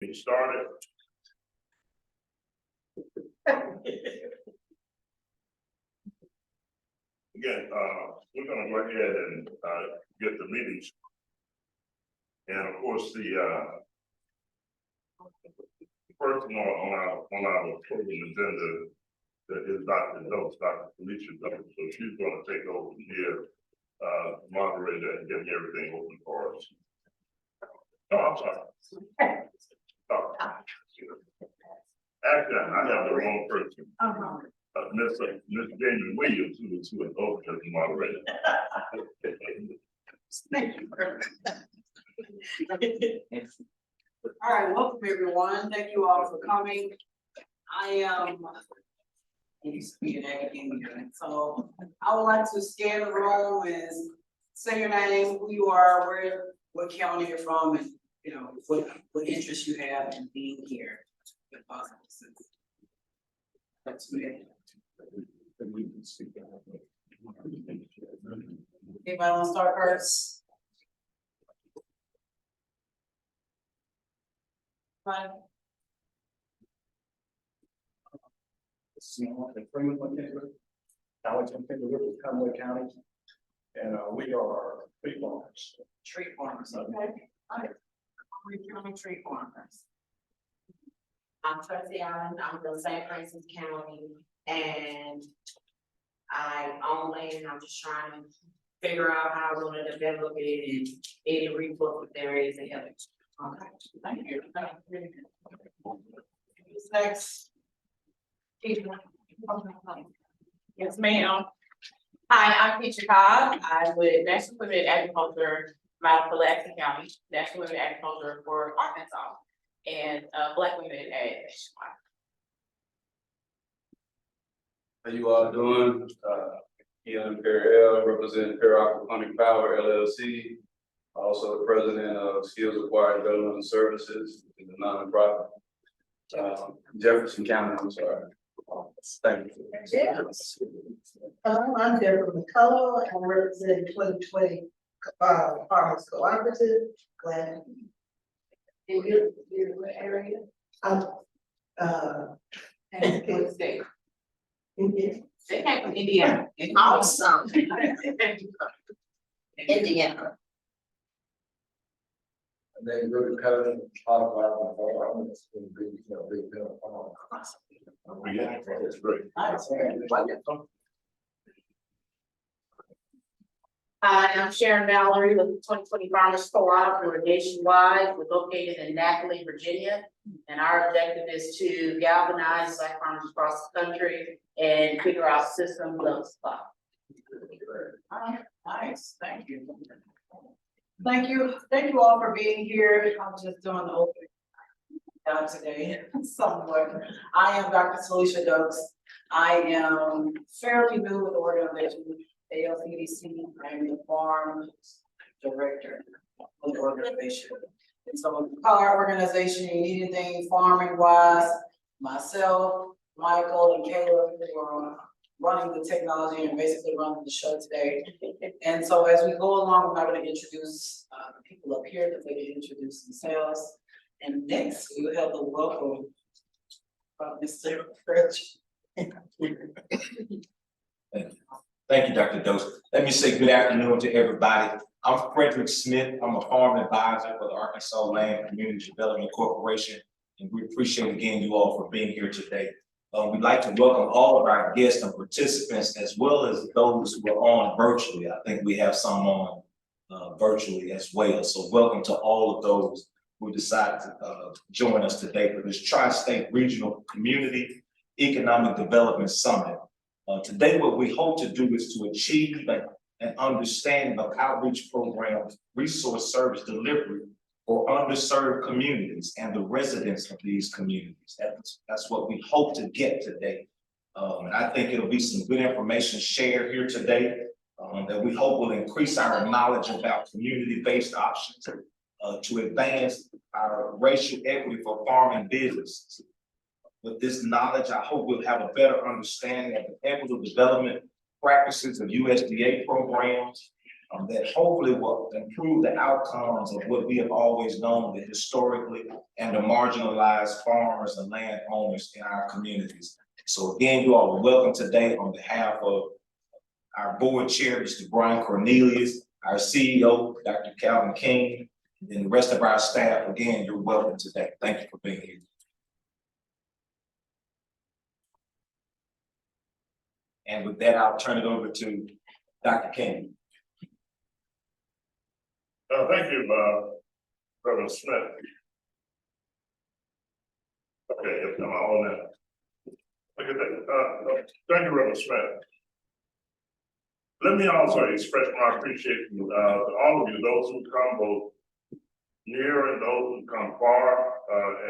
Get started. Again, we're gonna go ahead and get the meetings. And of course, the first one on our program agenda is Dr. Dose, Dr. Felicia Dose. So she's gonna take over from here, moderator, and getting everything open for us. Oh, I'm sorry. Oh. Actually, I have the wrong person. Miss Jamie Williams, who is over as the moderator. Thank you. All right, welcome everyone. Thank you all for coming. I used to be an academician, so I would like to scan the room and say your name, who you are, what county you're from, and what interest you have in being here. If possible. That's me. Anybody want to start first? Fine. Conway County, and we are tree farmers. Tree farmers, okay. All right. County tree farmers. I'm Trustee Allen, I'm from St. Francis County, and I own land, I'm just trying to figure out how I want to develop it and any report if there is a help. Okay, thank you. Who's next? Yes, ma'am. Hi, I'm Keisha Cobb. I'm with National Women in Agriculture, out of Pulaski County, National Women in Agriculture for Arkansas, and Black Women in Ag nationwide. How you all doing? I'm Earle, representing Aquaponic Power LLC. Also the president of Skills Acquired Development Services, is a nonprofit. Jefferson County, I'm sorry. Thank you. Yes. I'm Deborah McCullough, I'm representing 2020 Farmers Cooperative. Glad. In your area? What state? Indiana. They came from Indiana. Awesome. Indiana. And then really kind of talk about Yeah, that's great. Wonderful. Hi, I'm Sharon Mallory with 2020 Farmers Co-op. We're nationwide. We're located in Napoli, Virginia. And our objective is to galvanize Black farmers across the country and figure out systems of supply. All right, nice, thank you. Thank you all for being here. I'm just doing the opening down today somewhat. I am Dr. Felicia Dokes. I am fairly new with the organization, ALCDC. I am the farm director of the organization. And so our organization, you need anything farming wise, myself, Michael, and Caleb, who are running the technology and basically running the show today. And so as we go along, we're not going to introduce people up here because they can introduce themselves. And next, we will have the welcome of Mr. French. Thank you, Dr. Dose. Let me say good afternoon to everybody. I'm Frederick Smith. I'm a farm advisor for the Arkansas Land Community Development Corporation, and we appreciate again you all for being here today. We'd like to welcome all of our guests and participants, as well as those who are on virtually. I think we have some on virtually as well. So welcome to all of those who decided to join us today for this Tri-State Regional Community Economic Development Summit. Today, what we hope to do is to achieve an understanding of outreach programs, resource service delivery for underserved communities and the residents of these communities. That's what we hope to get today. And I think it'll be some good information shared here today that we hope will increase our knowledge about community-based options to advance our racial equity for farming businesses. With this knowledge, I hope we'll have a better understanding of the equitable development practices of USDA programs, that hopefully will improve the outcomes of what we have always known, the historically and the marginalized farmers and landowners in our communities. So again, you all are welcome today on behalf of our board chair, Mr. Brian Cornelius, our CEO, Dr. Calvin King, and the rest of our staff. Again, you're welcome today. Thank you for being here. And with that, I'll turn it over to Dr. King. Thank you, Reverend Smith. Okay, if I'm on that. Look at that. Thank you, Reverend Smith. Let me also express my appreciation to all of you, those who come both near and those who come far,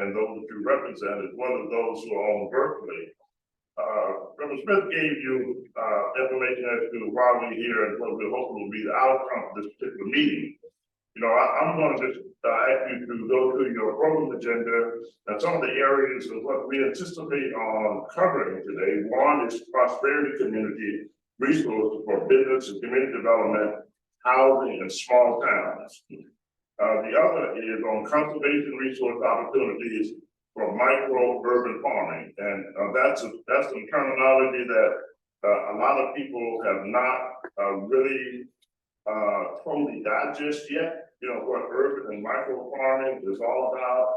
and those that you represent, as well as those who are on virtually. Reverend Smith gave you information as to why we're here and what we hope will be the outcome of this particular meeting. You know, I'm going to just ask you to go through your program agenda and some of the areas of what we anticipate on covering today. One is prosperity community resources for business and community development, housing, and small towns. The other is on conservation resource opportunities for micro-urban farming. And that's some terminology that a lot of people have not really totally digest yet. You know, what urban and micro farming is all about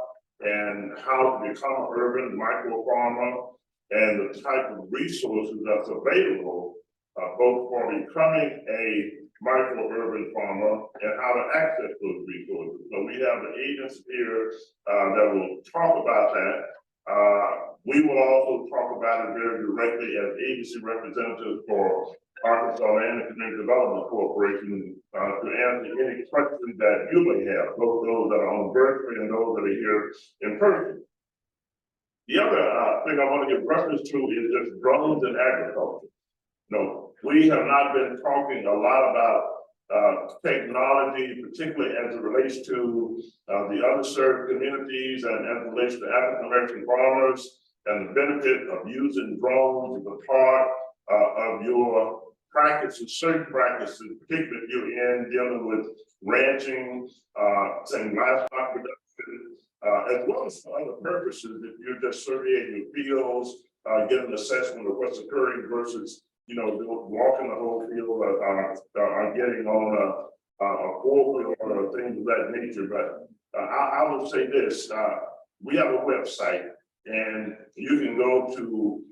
and how to become an urban micro farmer and the type of resources that's available both for becoming a micro-urban farmer and how to access those resources. So we have the agents here that will talk about that. We will also talk about it very directly as agency representatives for Arkansas Land and Community Development Corporation to answer any questions that you may have, both those that are on virtually and those that are here in person. The other thing I want to give reference to is just drones in agriculture. No, we have not been talking a lot about technology, particularly as it relates to the underserved communities and as it relates to African American farmers and the benefit of using drones as a part of your practices, certain practices, particularly if you're in dealing with ranching, saying livestock production, as well as for other purposes. If you're just surveying your fields, get an assessment of what's occurring versus, you know, walking the whole field, getting on a four-wheel or things of that nature. But I will say this, we have a website and you can go to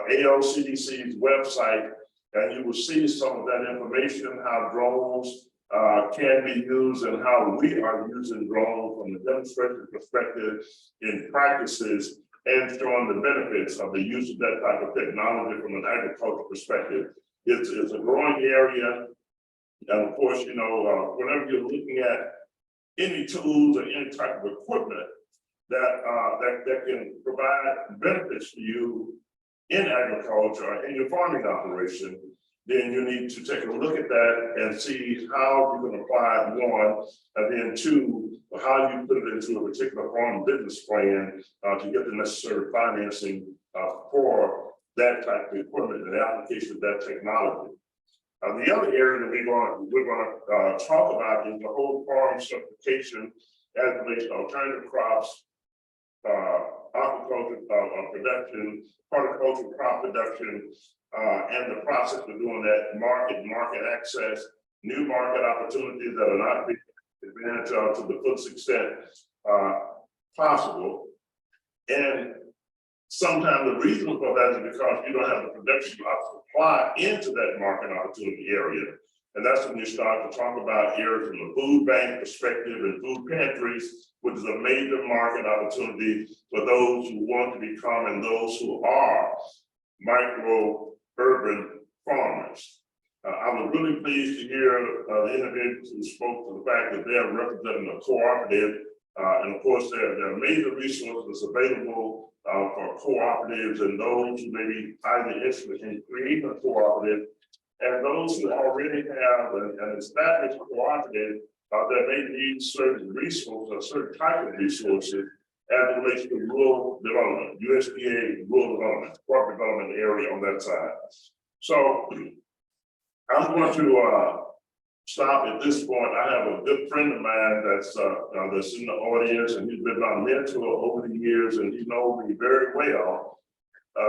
ALCDC's website and you will see some of that information, how drones can be used and how we are using drones from the demonstration perspective in practices and showing the benefits of the use of that type of technology from an agricultural perspective. It's a growing area. And of course, you know, whenever you're looking at any tools or any type of equipment that can provide benefits to you in agriculture and your farming operation, then you need to take a look at that and see how you can apply one, and then two, how you put it into a particular farm business plan to get the necessary financing for that type of equipment and the application of that technology. The other area that we're going to talk about is the whole farm certification as it relates to alternative crops, aquaculture production, horticultural crop production, and the process of doing that, market access, new market opportunities that are not being advantage of to the fullest extent possible. And sometimes the reason for that is because you don't have the production of supply into that market opportunity area. And that's when you start to talk about areas from the food bank perspective and food pantries, which is a major market opportunity for those who want to become and those who are micro-urban farmers. I was really pleased to hear the individuals who spoke to the fact that they are representing a cooperative. And of course, there are major resources available for cooperatives and those who may be highly interested in creating a cooperative. And those who already have an established cooperative that may need certain resources or certain type of resources as it relates to rural development, USDA rural development, corporate development area on that side. So I'm going to stop at this point. I have a good friend of mine that's in the audience, and he's been my mentor over the years, and he knows me very well.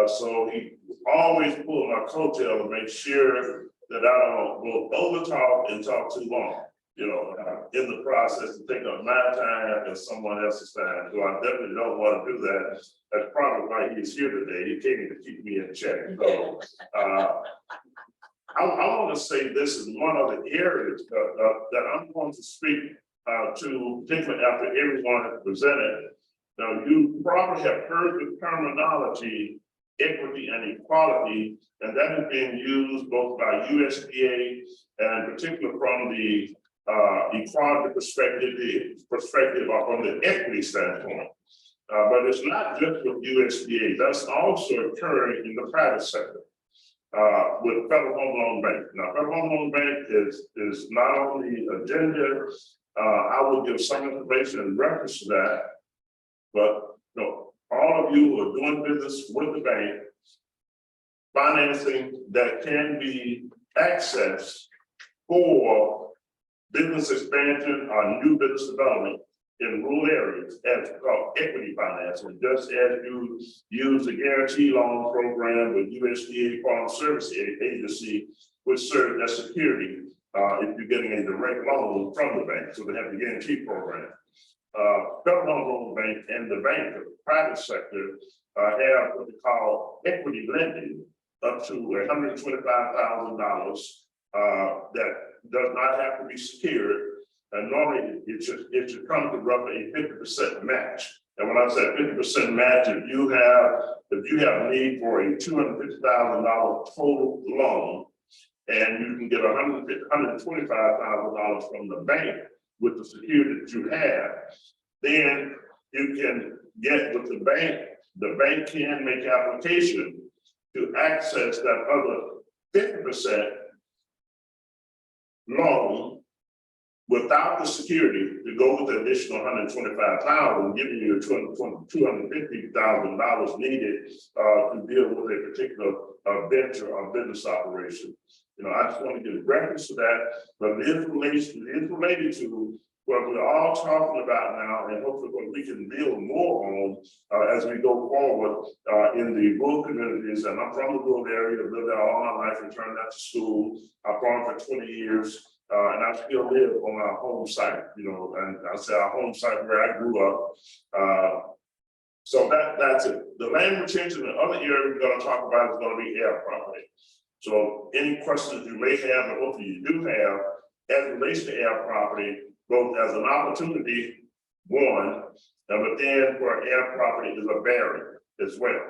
So he always pulled my coattail to make sure that I don't go over talk and talk too long. You know, in the process to take up my time and someone else's time. So I definitely don't want to do that. That's probably why he's here today. He came to keep me in check. So I want to say this is one of the areas that I'm going to speak to, particularly after everyone has presented. Now, you probably have heard the terminology equity and equality, and that is being used both by USDA and in particular from the equality perspective, or from the equity standpoint. But it's not just with USDA, that's also occurring in the private sector. With Federal Home Loan Bank. Now, Federal Home Loan Bank is not on the agenda. I will give some information in reference to that. But you know, all of you who are doing business with the bank, financing that can be accessed for business expansion or new business development in rural areas, as called equity financing, just as you use the guarantee loan program with USDA Farm Service Agency, which serves as security if you're getting a direct loan from the bank. So they have the guarantee program. Federal Home Loan Bank and the bank, the private sector, have what they call equity lending up to $125,000 that does not have to be secured. And normally it should come to roughly a 50% match. And when I say 50% match, if you have need for a $250,000 total loan, and you can get $125,000 from the bank with the security that you have, then you can get with the bank. The bank can make application to access that other 50% loan without the security to go with the additional $125,000, giving you $250,000 needed to deal with a particular venture or business operation. You know, I just want to give reference to that, but it is related to what we're all talking about now, and hopefully what we can build more on as we go forward in the rural communities. And I'm from the rural area, I've lived there all my life, returned out to school. I've farmed for 20 years. And I still live on our home site, you know, and I say our home site where I grew up. So that's it. The land retention and other area we're going to talk about is going to be air property. So any questions you may have, and hopefully you do have, as it relates to air property, both as an opportunity, one, but then where air property is a barrier as well.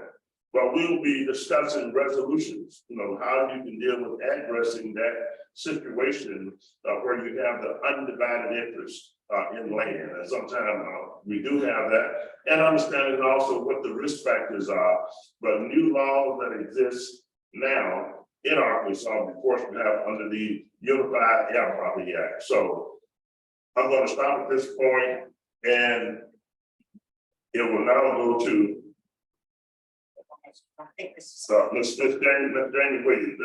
But we'll be discussing resolutions, you know, how you can deal with addressing that situation where you have the undivided interest in land. And sometimes we do have that, and understanding also what the risk factors are. But new laws that exist now in Arkansas, of course, we have under the Unified Air Property Act. So I'm going to stop at this point, and it will now go to Ms. Daniel Wade.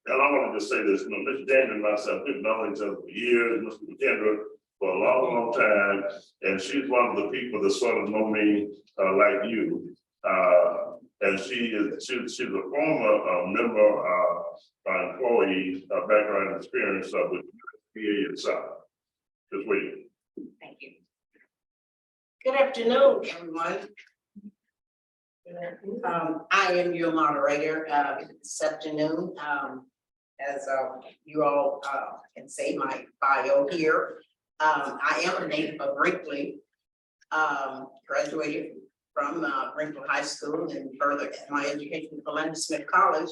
And I want to just say this, you know, Ms. Daniel and myself, we've known each other for years, Mr. McKendra for a long, long time, and she's one of the people that sort of know me like you. And she's a former member, employee, background and experience with PA itself. Just wait. Thank you. Good afternoon, everyone. I am your moderator this afternoon. As you all can see my bio here, I am a native of Brinkley. Graduated from Brinkley High School and further my education at Philander Smith College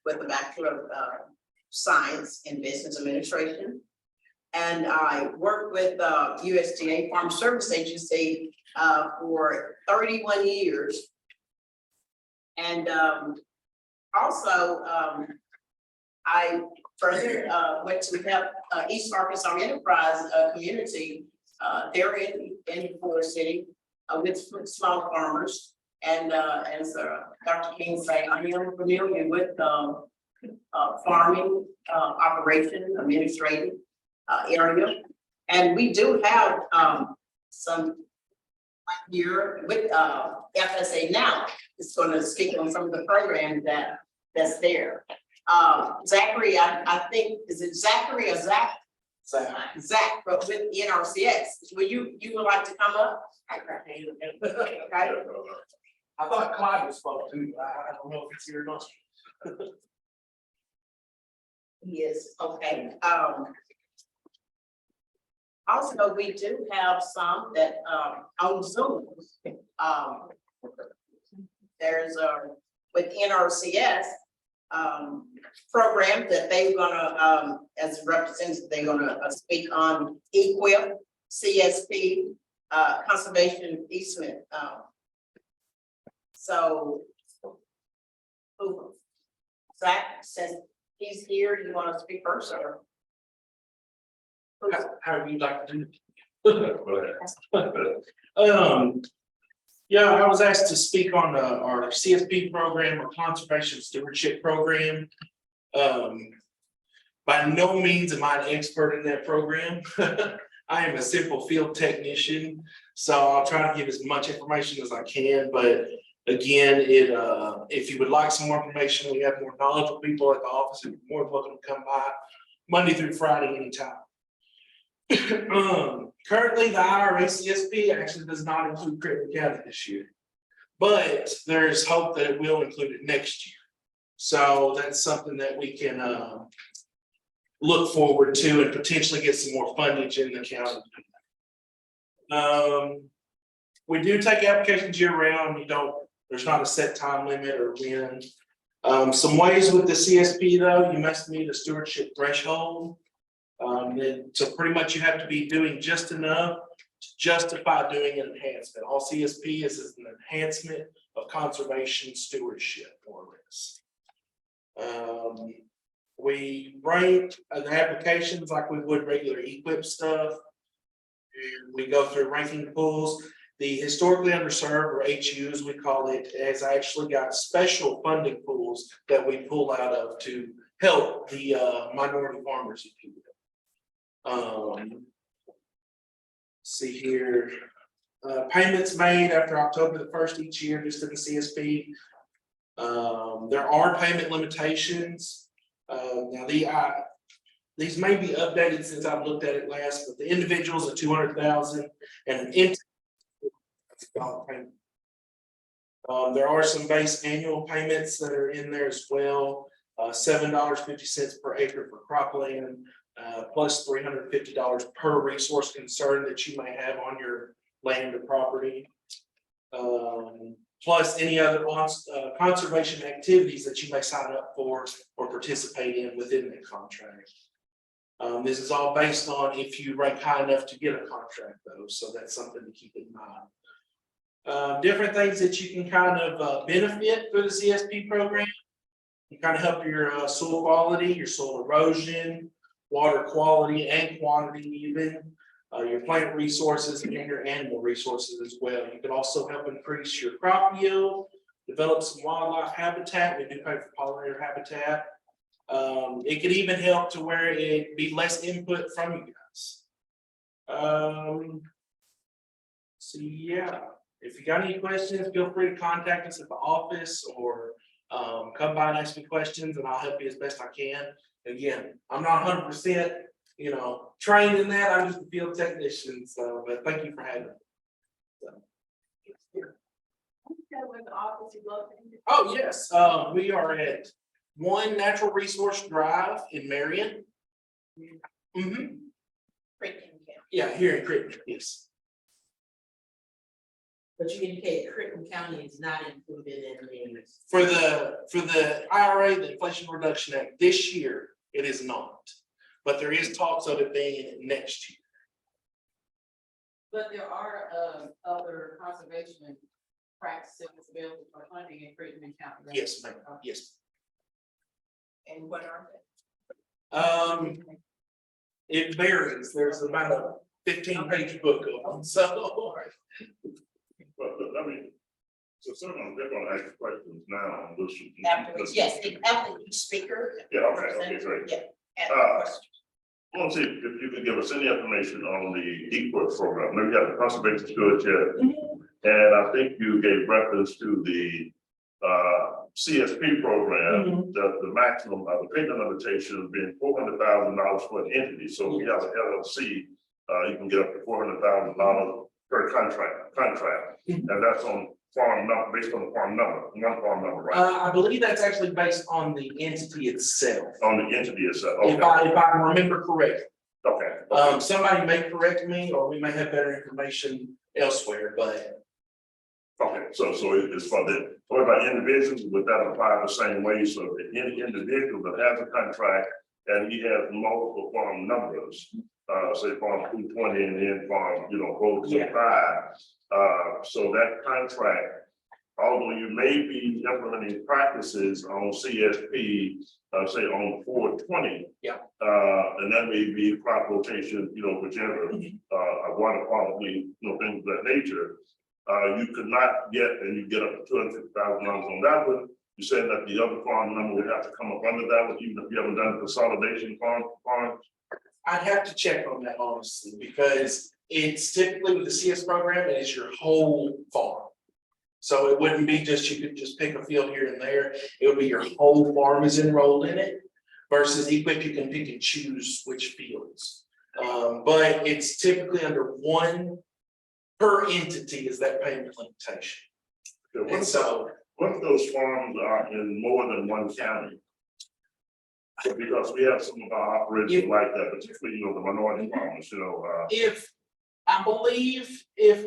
with a Bachelor of Science in Business Administration. And I worked with USDA Farm Service Agency for 31 years. And also, I further went to help East Arkansas Enterprise community. They're in Forest City with small farmers. And as Dr. King said, I am familiar with farming, operation, administrative, area. And we do have, some here with, FSA now, is gonna speak on some of the programs that's there. Zachary, I think, is it Zachary or Zach? Zach, but with NRCS, you would like to come up? Okay. I thought Clyde was supposed to, I don't know if it's here or not. Yes, okay, also, we do have some that, on Zoom. There's with NRCS, program that they're gonna, as representatives, they're gonna speak on EQIP, CSP, conservation easement, so. Zach, since he's here, you wanna speak first, or? How would you like to do Go ahead. it? Yeah, I was asked to speak on our CSP program, or Conservation Stewardship Program. By no means am I an expert in that program. I am a simple field technician, so I'll try to give as much information as I can, but again, if you would like some more information, we have more knowledgeable people at the office, and you're more than welcome to come by Monday through Friday anytime. Currently, the IRA CSP actually does not include Crittenden County this year, but there's hope that it will include it next year. So that's something that we can look forward to and potentially get some more fundage in the county. We do take applications year round. There's not a set time limit or when. Some ways with the CSP though, you must meet a stewardship threshold. So pretty much you have to be doing just enough to justify doing an enhancement. All CSP is an enhancement of conservation stewardship, more or less. We rank the applications like we would regular EQIP stuff. And we go through ranking pools. The historically underserved, or HUs we call it, has actually got special funding pools that we pull out of to help the minority farmers, if you will. See here, payments made after October the 1st each year, just in the CSP. There are payment limitations. Now these may be updated since I've looked at it last, but the individuals are 200,000 and an entity. There are some base annual payments that are in there as well. $7.50 per acre for cropland, plus $350 per resource concern that you may have on your land or property. Plus any other conservation activities that you may sign up for or participate in within the contract. This is all based on if you rank high enough to get a contract though, so that's something to keep in mind. Different things that you can kind of benefit through the CSP program. You kind of help your soil quality, your soil erosion, water quality and quantity even, your plant resources and your animal resources as well. You can also help increase your crop yield, develop some wildlife habitat. We do pay for pollinator habitat. It could even help to where it be less input from you guys. So yeah, if you got any questions, feel free to contact us at the office or come by and ask me questions and I'll help you as best I can. Again, I'm not 100%, trained in that. I'm just a field technician. So, but thank you for having me. So. Oh, yes. We are at 1 Natural Resource Drive in Marion. Mm-hmm. Yeah, here in Crittenden, yes. But you indicated Crittenden County is not included in the. For the IRA, the Inflation Reduction Act, this year, it is not. But there is talks of it being in it next year. But there are other conservation practices available for funding in Crittenden County. Right? Yes, ma'am. Yes. And what are Mm-hmm. It varies. There's about a 15-page book of them. So. But I mean, so someone, they're gonna ask questions now. after, yes, after each speaker? Yeah, okay, great. Yeah. After questions. I want to see if you could give us any information on the equip program. Maybe you have the conservation stewardship. And I think you gave reference to the CSP program, the maximum of the payment limitation being $400,000 for an entity. So if you have an LLC, you can get up to $400,000 per contract. And that's on farm number, based on the farm number, one farm number, right? I believe that's actually based on the entity itself. On the entity itself, If I remember correctly. okay. Somebody may correct me, or we may have better information elsewhere, but Okay, so it's for the, what about individuals, would that apply the same way? So if any individual that has a contract and he has multiple farm numbers, say farm 220 and then farm, goes to 5. So that contract, although you may be implementing practices on CSP, say on 420. And that may be crop rotation, whichever, water quality, things of that nature. You could not get, and you get up to $250,000 on that one. You said that the other farm number would have to come up under that one, even if you haven't done consolidation farms. I'd have to check on that honestly, because it's typically with the CS program, it is your whole farm. So it wouldn't be just, you could just pick a field here and there. It would be your whole farm is enrolled in it versus equip, you can pick and choose which fields. But it's typically under one per entity is that payment limitation. Okay, And so what if those farms are in more than one county? Because we have some of our operations like that, particularly, the minority farmers, if, I believe if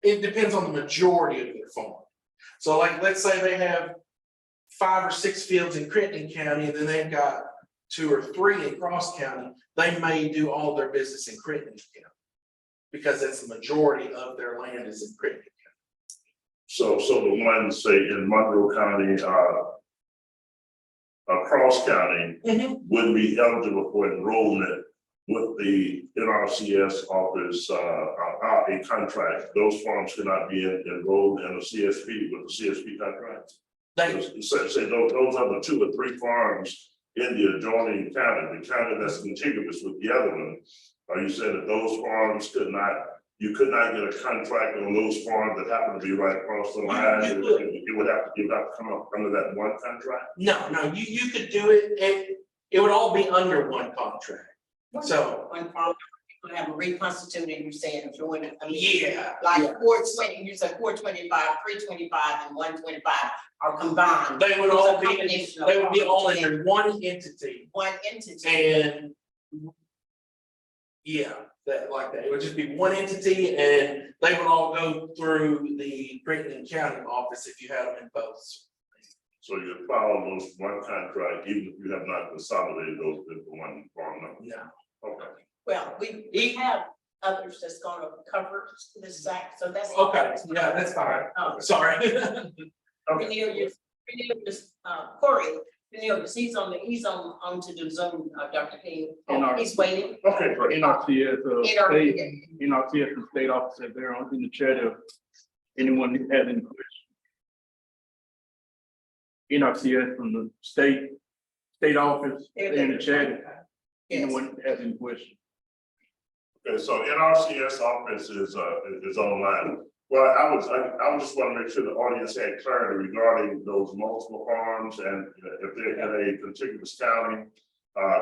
it depends on the majority of their farm. So like, let's say they have 5 or 6 fields in Crittenden County, and then they've got 2 or 3 in Cross County, they may do all their business in Crittenden County. Because that's the majority of their land is in Crittenden County. So the ones, say, in Monroe County, Cross County, would be eligible for enrollment with the NRCS office, a contract. Those farms cannot be enrolled in a CSP with a CSP contract. Say those are the 2 or 3 farms in the adjoining county, the county that's contiguous with the other one. You said that those farms you could not get a contract on those farms that happen to be right across the line. It would have to come up under that one contract. No, you could do it, it would all be under one contract. So One farm, you have a reconstituted, you're saying join it. yeah, Like 420, you said 425, 325, and 125 are combined. they would all be all under one entity. One entity. And yeah, that like that. It would just be one entity, and they would all go through the Crittenden County office if you had them in both. So you follow those one contract, even if you have not consolidated those into one farm number. No. Okay. Well, we have others that's gonna cover this site, so that's. Okay, yeah, that's fine. Oh, Sorry. Cornelius, Corey, Cornelius, he's on to the Zoom, Dr. King. He's waiting. Okay, great. NRCS, NRCS. NRCS and state officer there on in the chat if anyone has any questions. NRCS from the state office, they're in the chat. Yes. Anyone has any questions? Okay, so NRCS office is online. Well, I would just want to make sure the audience had clarity regarding those multiple farms, and if they're in a contiguous county,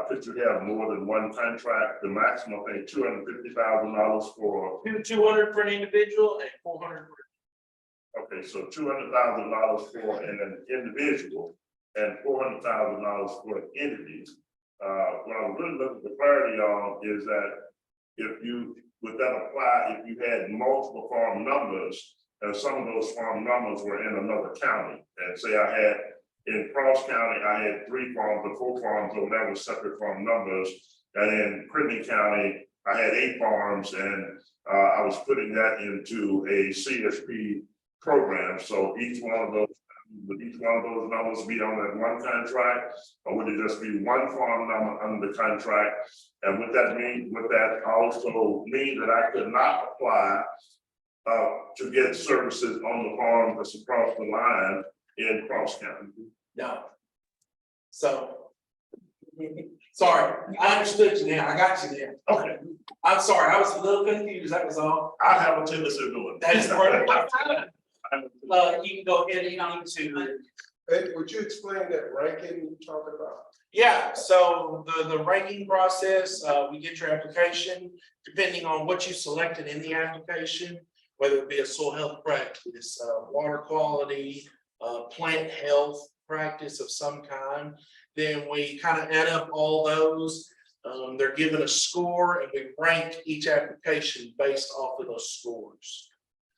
could you have more than one contract? The maximum, I think, $250,000 for. 200 for an individual and 400. Okay, so $200,000 for an individual and $400,000 for an entity. What I'm really looking for clarity on is that would that apply if you had multiple farm numbers and some of those farm numbers were in another county? And say I had in Cross County, I had 3 farms or 4 farms, or that was separate farm numbers. And in Crittenden County, I had 8 farms, and I was putting that into a CSP program. So would each one of those numbers be on that one contract, or would it just be one farm number under the contract? And would that also mean that I could not apply to get services on the farm that's across the line in Cross County? No. So Sorry, I understood you now, I got you there. Okay, I'm sorry, I was a little confused, that was all. I have a tendency of doing That is perfect. that. You can go ahead and you need to. Hey, would you explain that ranking you're talking about? Yeah, so the ranking process, we get your application, depending on what you selected in the application, whether it be a soil health practice, water quality, plant health practice of some kind. Then we kind of add up all those. They're given a score and we rank each application based off of those scores.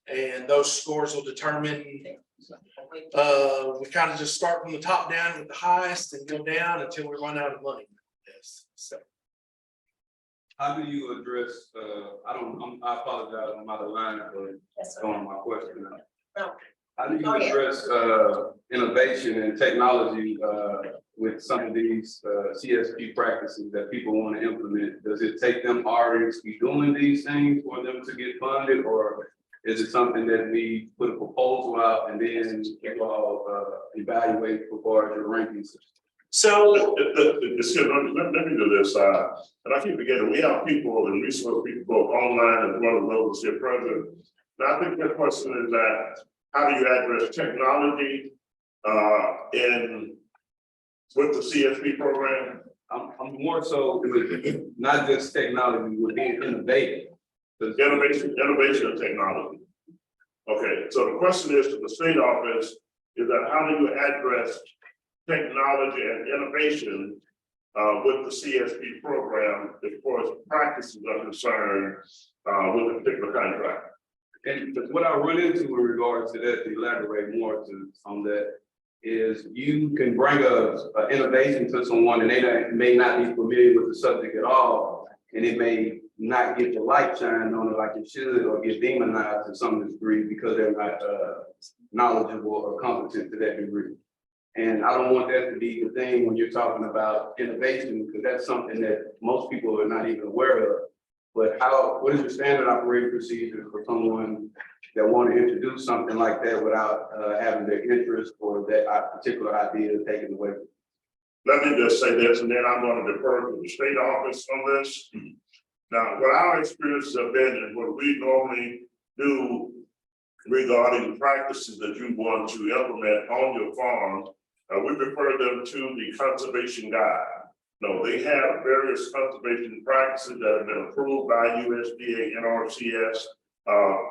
And those scores will determine, we kind of just start from the top down with the highest and go down until we run out of money. Yes, so. How do you address, I apologize, I'm out of line for going my question now. No. How do Go you ahead. address, innovation and technology, with some of these, CSP practices that people want to implement? Does it take them harder to be doing these things for them to get funded, or is it something that we put a proposal out and then you all, evaluate as far as your rankings? Let So, me do this, and I keep forgetting, we have people and resource people both online as well as those here present. Now, I think the question is that, how do you address technology, with the CSP program? I'm more so with not just technology, with being innovative. Innovation and technology. Okay, so the question is to the state office, is that how do you address technology and innovation with the CSP program as far as practices are concerned with a particular contract? And what I run into in regards to that, to elaborate more on that, is you can bring a innovation to someone and they may not be familiar with the subject at all, and it may not get the light shine on it like it should, or get demonized to some degree because they're not knowledgeable or competent to that degree. And I don't want that to be the thing when you're talking about innovation, because that's something that most people are not even aware of. But what is your standard operating procedure for someone that want to introduce something like that without having their interest or that particular idea taken away? Let me just say this, and then I'm going to defer to the state office on this. Now, what our experiences have been and what we normally do regarding practices that you want to implement on your farm, we refer them to the conservation guide. No, they have various conservation practices that have been approved by USDA, NRCS,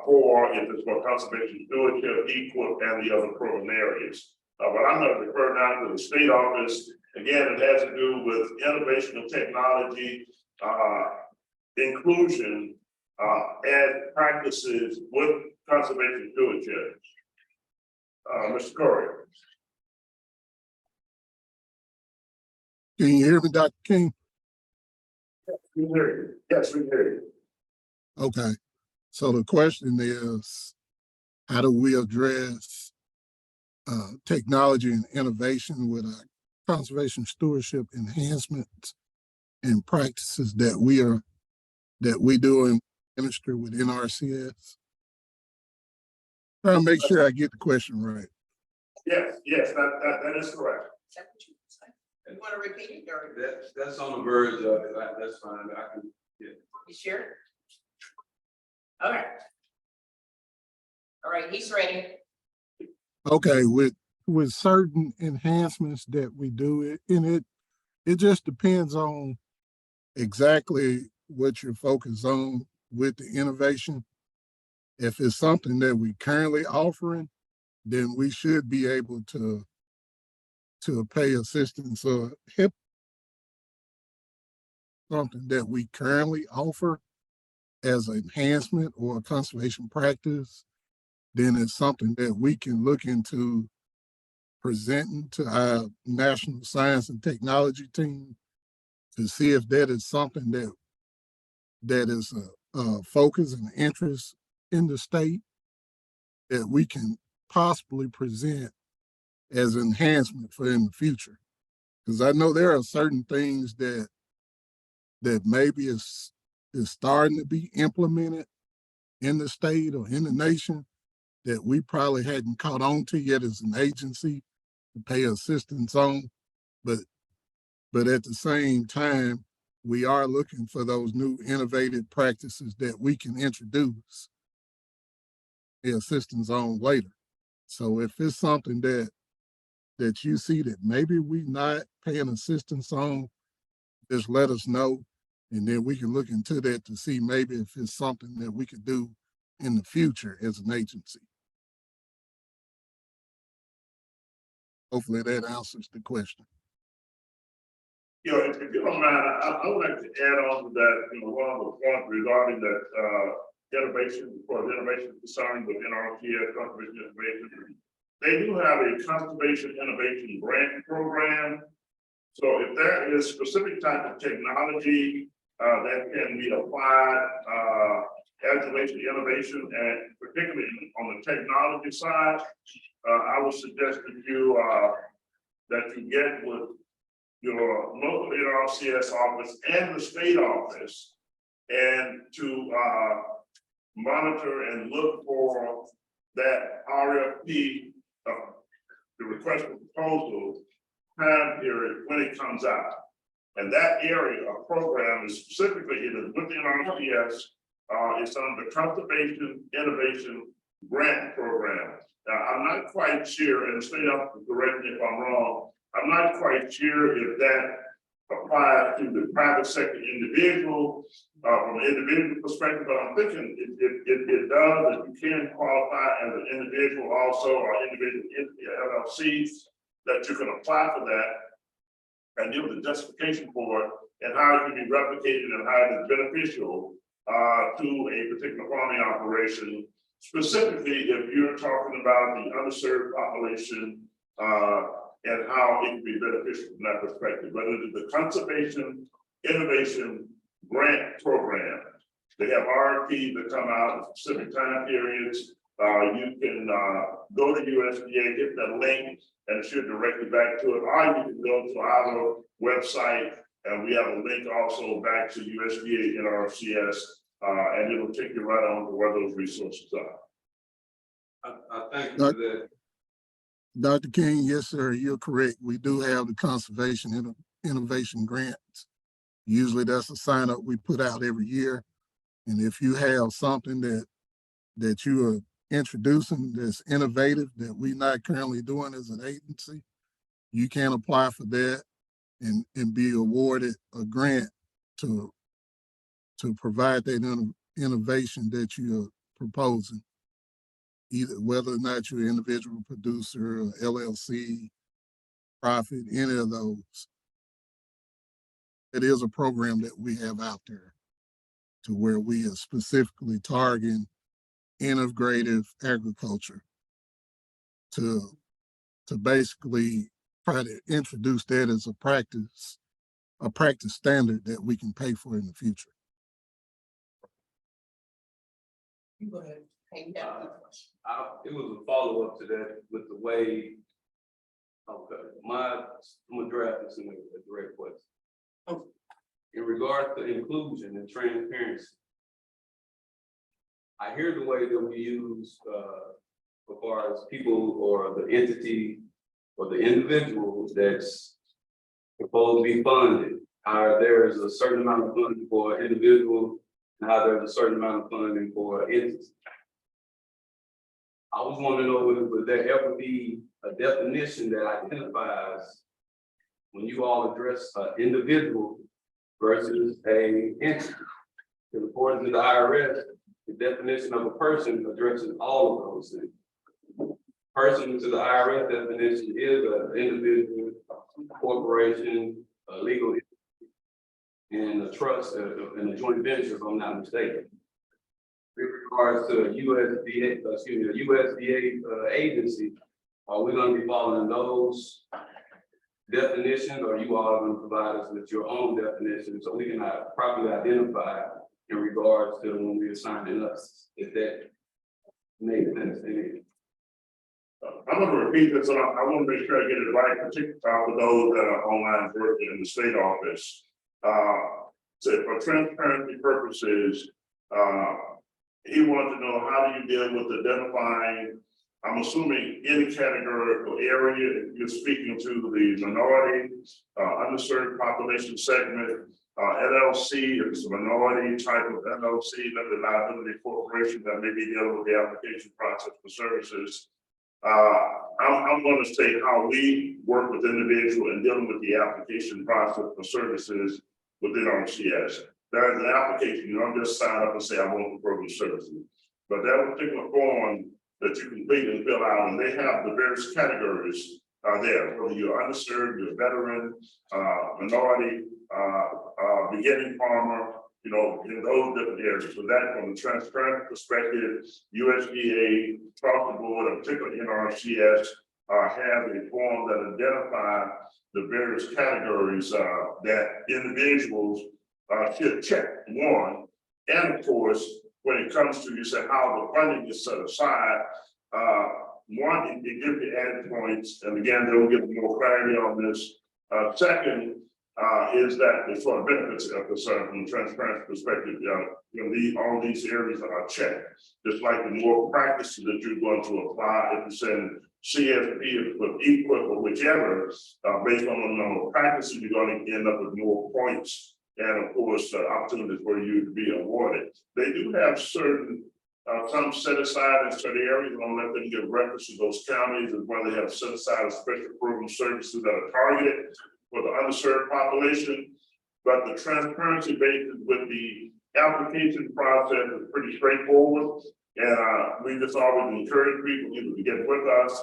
for if it's for conservation stewardship, EQIP, and the other program areas. But I'm going to refer now to the state office. Again, it has to do with innovation and technology, inclusion, and practices with conservation stewardship. Mr. Corey. Can you hear me, Dr. King? We hear you. Yes, we hear you. Okay. So the question is, how do we address technology and innovation with our conservation stewardship enhancements and practices that we do in ministry with NRCS? Trying to make sure I get the question right. Yes, that is correct. You want to repeat it or? That's on the verge of it. That's fine. I can. Yeah. You sure? Okay. All right, he's ready. Okay, with certain enhancements that we do, it just depends on exactly what you're focused on with the innovation. If it's something that we currently offering, then we should be able to pay assistance or HIP, something that we currently offer as an enhancement or a conservation practice, then it's something that we can look into presenting to our national science and technology team to see if that is something that is a focus and interest in the state that we can possibly present as enhancement for in the future. Because I know there are certain things that maybe is starting to be implemented in the state or in the nation that we probably hadn't caught on to yet as an agency to pay assistance on. But But at the same time, we are looking for those new innovative practices that we can introduce the assistance on later. So if it's something that you see that maybe we not paying assistance on, just let us know. And then we can look into that to see maybe if it's something that we could do in the future as an agency. Hopefully that answers the question. You know, if you don't mind, I would like to add on to that, you know, one of the points regarding that, innovation, for innovation concerned with NRCS, conservation innovation. They do have a conservation innovation grant program. So if there is specific type of technology, that can be applied, as relates to innovation, and particularly on the technology side, I would suggest that you get with your local NRCS office and the state office, and to monitor and look for that RFP, the request for proposal time period when it comes out. And that area of program is specifically, it is within NRCS, it's under the Conservation Innovation Grant Program. Now, I'm not quite sure, and the state office, correct me if I'm wrong, I'm not quite sure if that applies to the private sector individual, from an individual perspective, but I'm thinking it does, that you can qualify as an individual also, or individual entity, LLCs, that you can apply for that and give the justification for it and how it can be replicated and how it is beneficial to a particular farming operation. Specifically, if you're talking about the underserved population, and how it can be beneficial from that perspective, whether it is the Conservation Innovation Grant Program. They have RFPs that come out in specific time periods. You can go to USDA, hit that link, and it should direct you back to it. Or you can go to our website, and we have a link also back to USDA NRCS, and it'll take you right on to where those resources are. I thank you for that. Dr. King, yes, sir, you're correct. We do have the Conservation Innovation Grants. Usually that's a sign up we put out every year. And if you have something that you are introducing that's innovative that we're not currently doing as an agency, you can apply for that and be awarded a grant to provide that innovation that you're proposing. Either whether or not you're an individual producer, or LLC, profit, any of those. It is a program that we have out there to where we are specifically targeting integrative agriculture to basically try to introduce that as a practice standard that we can pay for in the future. Go ahead. Hey, It was a follow-up to that with the way, okay, I'm gonna draft this in a direct question. In regard to inclusion and transparency, I hear the way that we use, as far as people or the entity or the individual that's supposed to be funded, how there's a certain amount of funding for an individual and how there's a certain amount of funding for an entity. I was wanting to know, would there ever be a definition that identifies when you all address an individual versus a entity? Because according to the IRS, the definition of a person addresses all of those things. Person to the IRS definition is an individual, corporation, a legal entity, and a trust, and a joint venture, if I'm not mistaken. With regards to a USDA agency, are we going to be following those definitions, or are you all going to provide us with your own definition so we can properly identify in regards to when we're signing up, if that makes sense to me? I'm going to repeat this, and I want to make sure I get it right, particularly for those that are online working in the state office. So for transparency purposes, he wanted to know, how do you deal with identifying I'm assuming any category or area, if you're speaking to the minority, underserved population segment, LLC, if it's a minority type of LLC, limited liability corporation that may be dealing with the application process for services. I'm going to state how we work with individual and dealing with the application process for services within RCS. There's an application, you don't just sign up and say, I want the program services. But that particular form that you complete and fill out, and they have the various categories there, whether you're underserved, you're a veteran, minority, beginning farmer, you know, in those different areas. So that from the transparent perspective, USDA, across the board, particularly NRCS, have a form that identify the various categories that individuals should check, one. And of course, when it comes to, you say how the funding is set aside, one, it gives you added points, and again, they'll give more clarity on this. Second, is that the sort of benefits are concerned from a transparency perspective, all these areas are checked. Just like the more practices that you're going to apply, if you send CSP with equal or whichever, based on the number of practices, you're going to end up with more points. And of course, opportunities for you to be awarded. They do have certain, some set aside in certain areas. I'll let them give reference to those counties as well. They have set aside special program services that are targeted for the underserved population. But the transparency basis with the application process is pretty straightforward. And we just always encourage people either to get with us.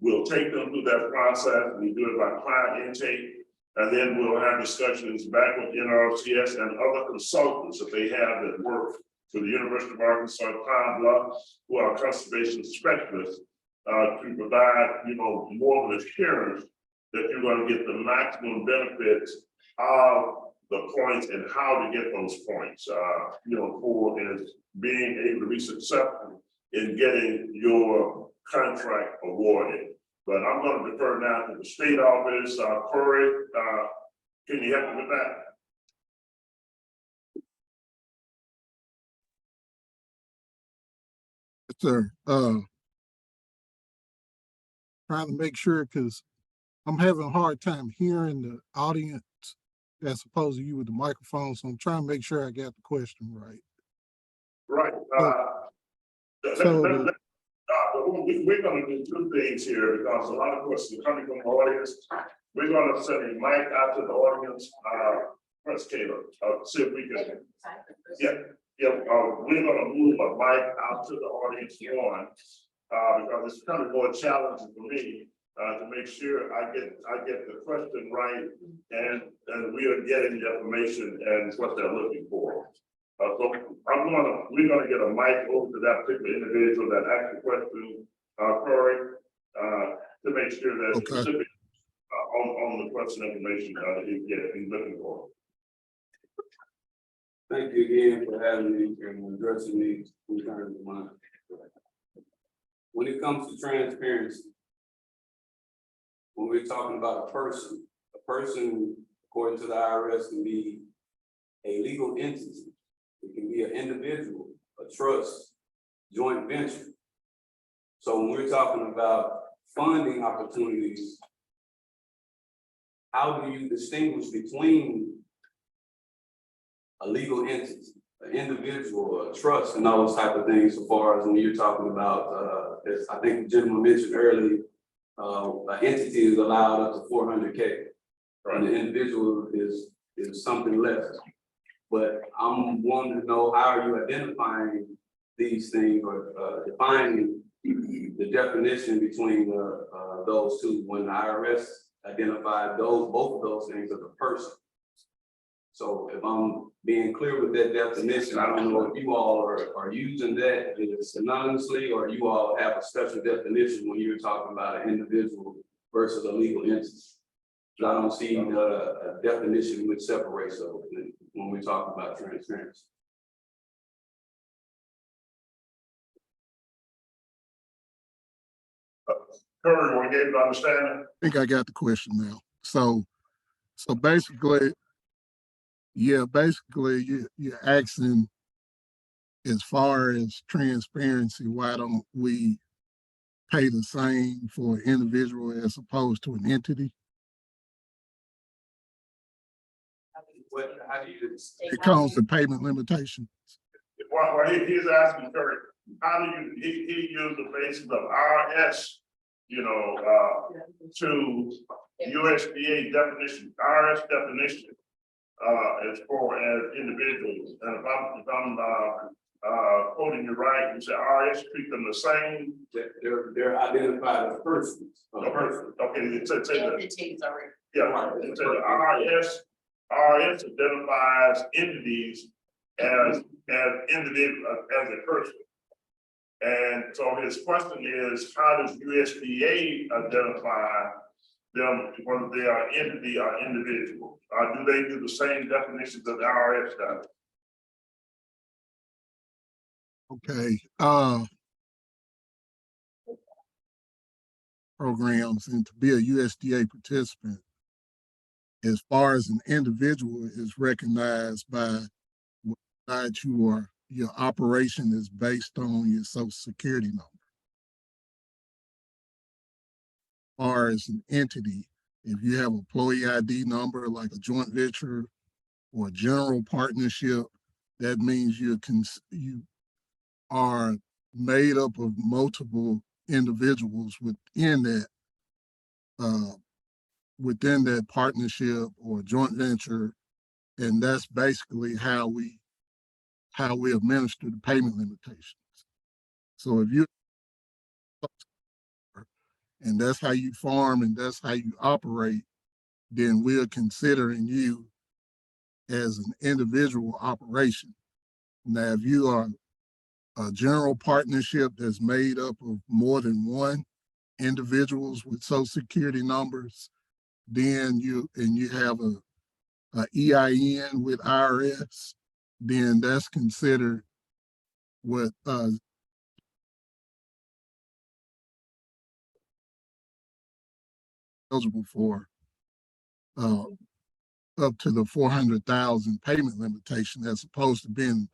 We'll take them through that process. We do it by client intake. And then we'll have discussions back with NRCS and other consultants that they have that work for the University of Arkansas, Pine Bluff, who are conservation specialists, to provide, more of an assurance that you're going to get the maximum benefits of the points and how to get those points, for is being able to be successful in getting your contract awarded. But I'm going to defer now to the state office. Corey, can you help me with that? Yes, sir. Trying to make sure, because I'm having a hard time hearing the audience as opposed to you with the microphone. So I'm trying to make sure I got the question right. Right. We're going to do two things here because a lot of questions coming from the audience. We're going to send a mic out to the audience. Press Caleb, see if we can. We're going to move a mic out to the audience because it's kind of more challenging for me to make sure I get the question right and we are getting the information and what they're looking for. So we're gonna get a mic over to that particular individual that asked the question, Corey, to make sure that it's specific on the question information he's looking for. Thank you again for having me and addressing these concerns of mine. When it comes to transparency, when we're talking about a person, according to the IRS, can be a legal entity. It can be an individual, a trust, joint venture. So when we're talking about funding opportunities, how do you distinguish between a legal entity, an individual, a trust, and those type of things, so far as when you're talking about, as I think the gentleman mentioned earlier, an entity is allowed up to 400K, and the individual is something less. But I'm wanting to know, how are you identifying these things or defining the definition between those two when the IRS identified both of those things as a person? So if I'm being clear with that definition, I don't know if you all are using that synonymously, or you all have a special definition when you're talking about an individual versus a legal entity. I don't see a definition which separates those when we talk about transparency. Curry, were you able to understand it? I think I got the question now. So basically, you're asking, as far as transparency, why don't we pay the same for an individual as opposed to an entity? How do you? It comes to payment limitations. Well, he's asking, Kurt, how do you, he used the basis of RS, to USDA definition, RS definition, as far as individuals. And if I'm quoting you right, you said RS treat them the same. They're identified as persons. Okay, it said, Entities are. yeah, it said RS identifies entities as individual, as a person. And so his question is, how does USDA identify them, whether they are entity or individual? Do they do the same definitions that the IRS does? Okay, programs, and to be a USDA participant, as far as an individual is recognized by that your operation is based on your social security number. As far as an entity, if you have employee ID number like a joint venture or a general partnership, that means you are made up of multiple individuals within that partnership or joint venture, and that's basically how we administer the payment limitations. So if you, and that's how you farm and that's how you operate, then we're considering you as an individual operation. Now, if you are a general partnership that's made up of more than one individuals with social security numbers, then you have a EIN with IRS, then that's considered what eligible for up to the 400,000 payment limitation, as opposed to being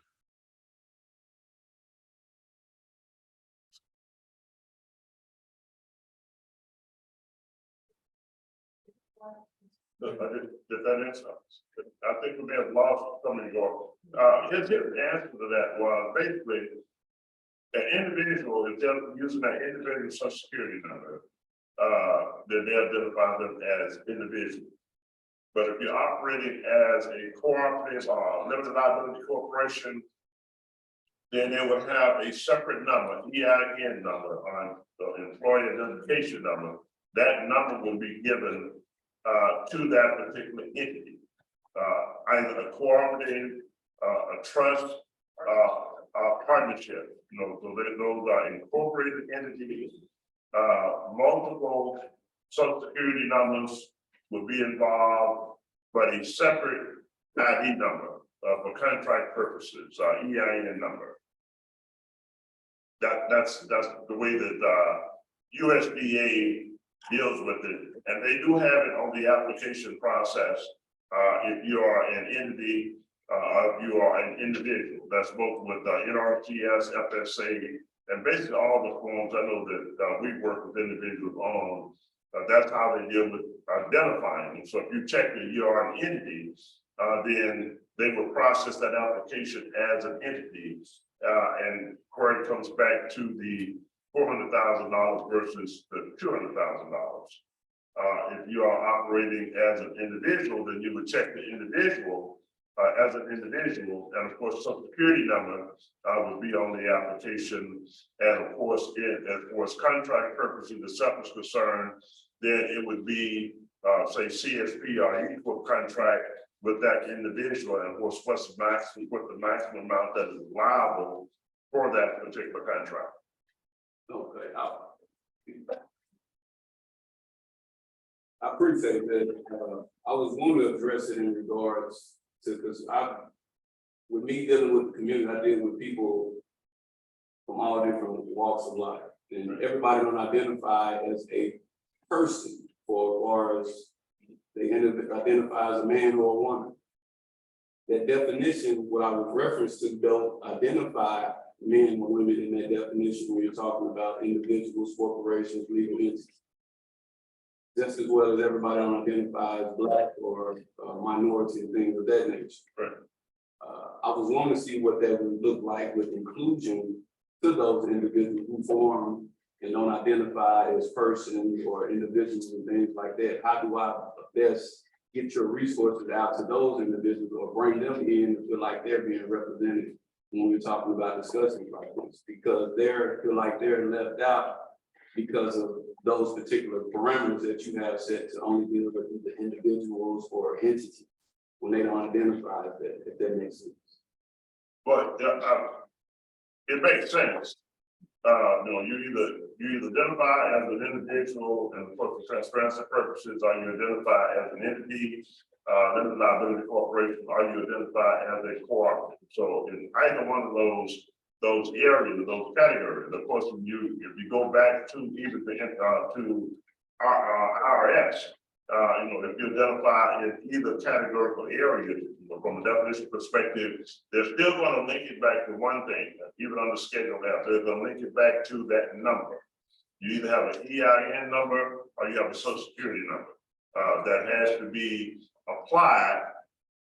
Did that answer? I think we may have lost somebody going. His answer to that was basically an individual, if they're using that individual social security number, then they identify them as individuals. But if you're operating as a cooperative or limited liability corporation, then they would have a separate number, EIN number, on the employee identification number. That number will be given to that particular entity, either a cooperative, a trust, a partnership. So those are incorporated entities. Multiple social security numbers will be involved, but a separate ID number for contract purposes, EIN number. That's the way that USDA deals with it, and they do have it on the application process. If you are an entity, if you are an individual, that's both with NRTS, FSA, and basically all the forms I know that we work with individuals on. That's how they deal with identifying them. So if you check that you are an entity, then they will process that application as an entity, and where it comes back to the $400,000 versus the $200,000. If you are operating as an individual, then you would check the individual as an individual, and of course, social security number would be on the application. And of course, as far as contract purposes, the self is concerned, then it would be say CSP or equal contract with that individual, and of course, what's the maximum amount that is liable for that particular contract. Okay, I appreciate that. I was going to address it in regards to, because with me dealing with the community, I deal with people from all different walks of life, and everybody don't identify as a person, or as far as they identify as a man or a woman. That definition, what I was referenced to, don't identify men and women in that definition when you're talking about individuals, corporations, legal entities. Just as well as everybody don't identify as black or minority and things of that nature. Right. I was wanting to see what that would look like with inclusion to those individuals who form and don't identify as person or individuals and things like that. How do I best get your resources out to those individuals or bring them in to feel like they're being represented when we're talking about discussing like this? Because they feel like they're left out because of those particular parameters that you have set to only deal with the individuals or entities when they don't identify as that, if that makes sense. But it makes sense. You either identify as an individual, and for transparency purposes, are you identify as an entity, limited liability corporation, are you identify as a cooperative? So in either one of those areas, those categories, of course, if you go back to even to IRS, if you identify in either categorical area, from a definition perspective, they're still going to link it back to one thing, even on the Schedule F, they're going to link it back to that number. You either have an EIN number or you have a Social Security number that has to be applied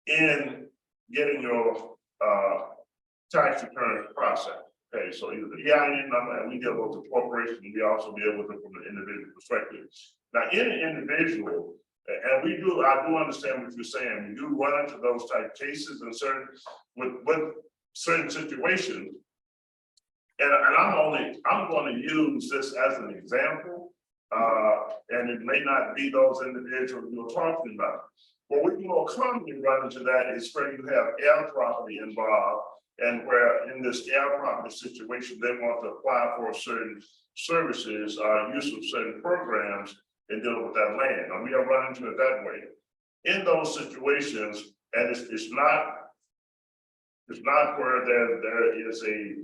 in getting your tax returns processed. Okay, so either the EIN number, and we deal with the corporation, we also deal with it from the individual perspective. Now, in an individual, and I do understand what you're saying. We do run into those type cases and with certain situations. And I'm going to use this as an example, and it may not be those individuals you're talking about. But we more commonly run into that is where you have Earle property involved, and where in this Earle property situation, they want to apply for certain services, use of certain programs, and deal with that land. And we have run into it that way. In those situations, and it's not where there is a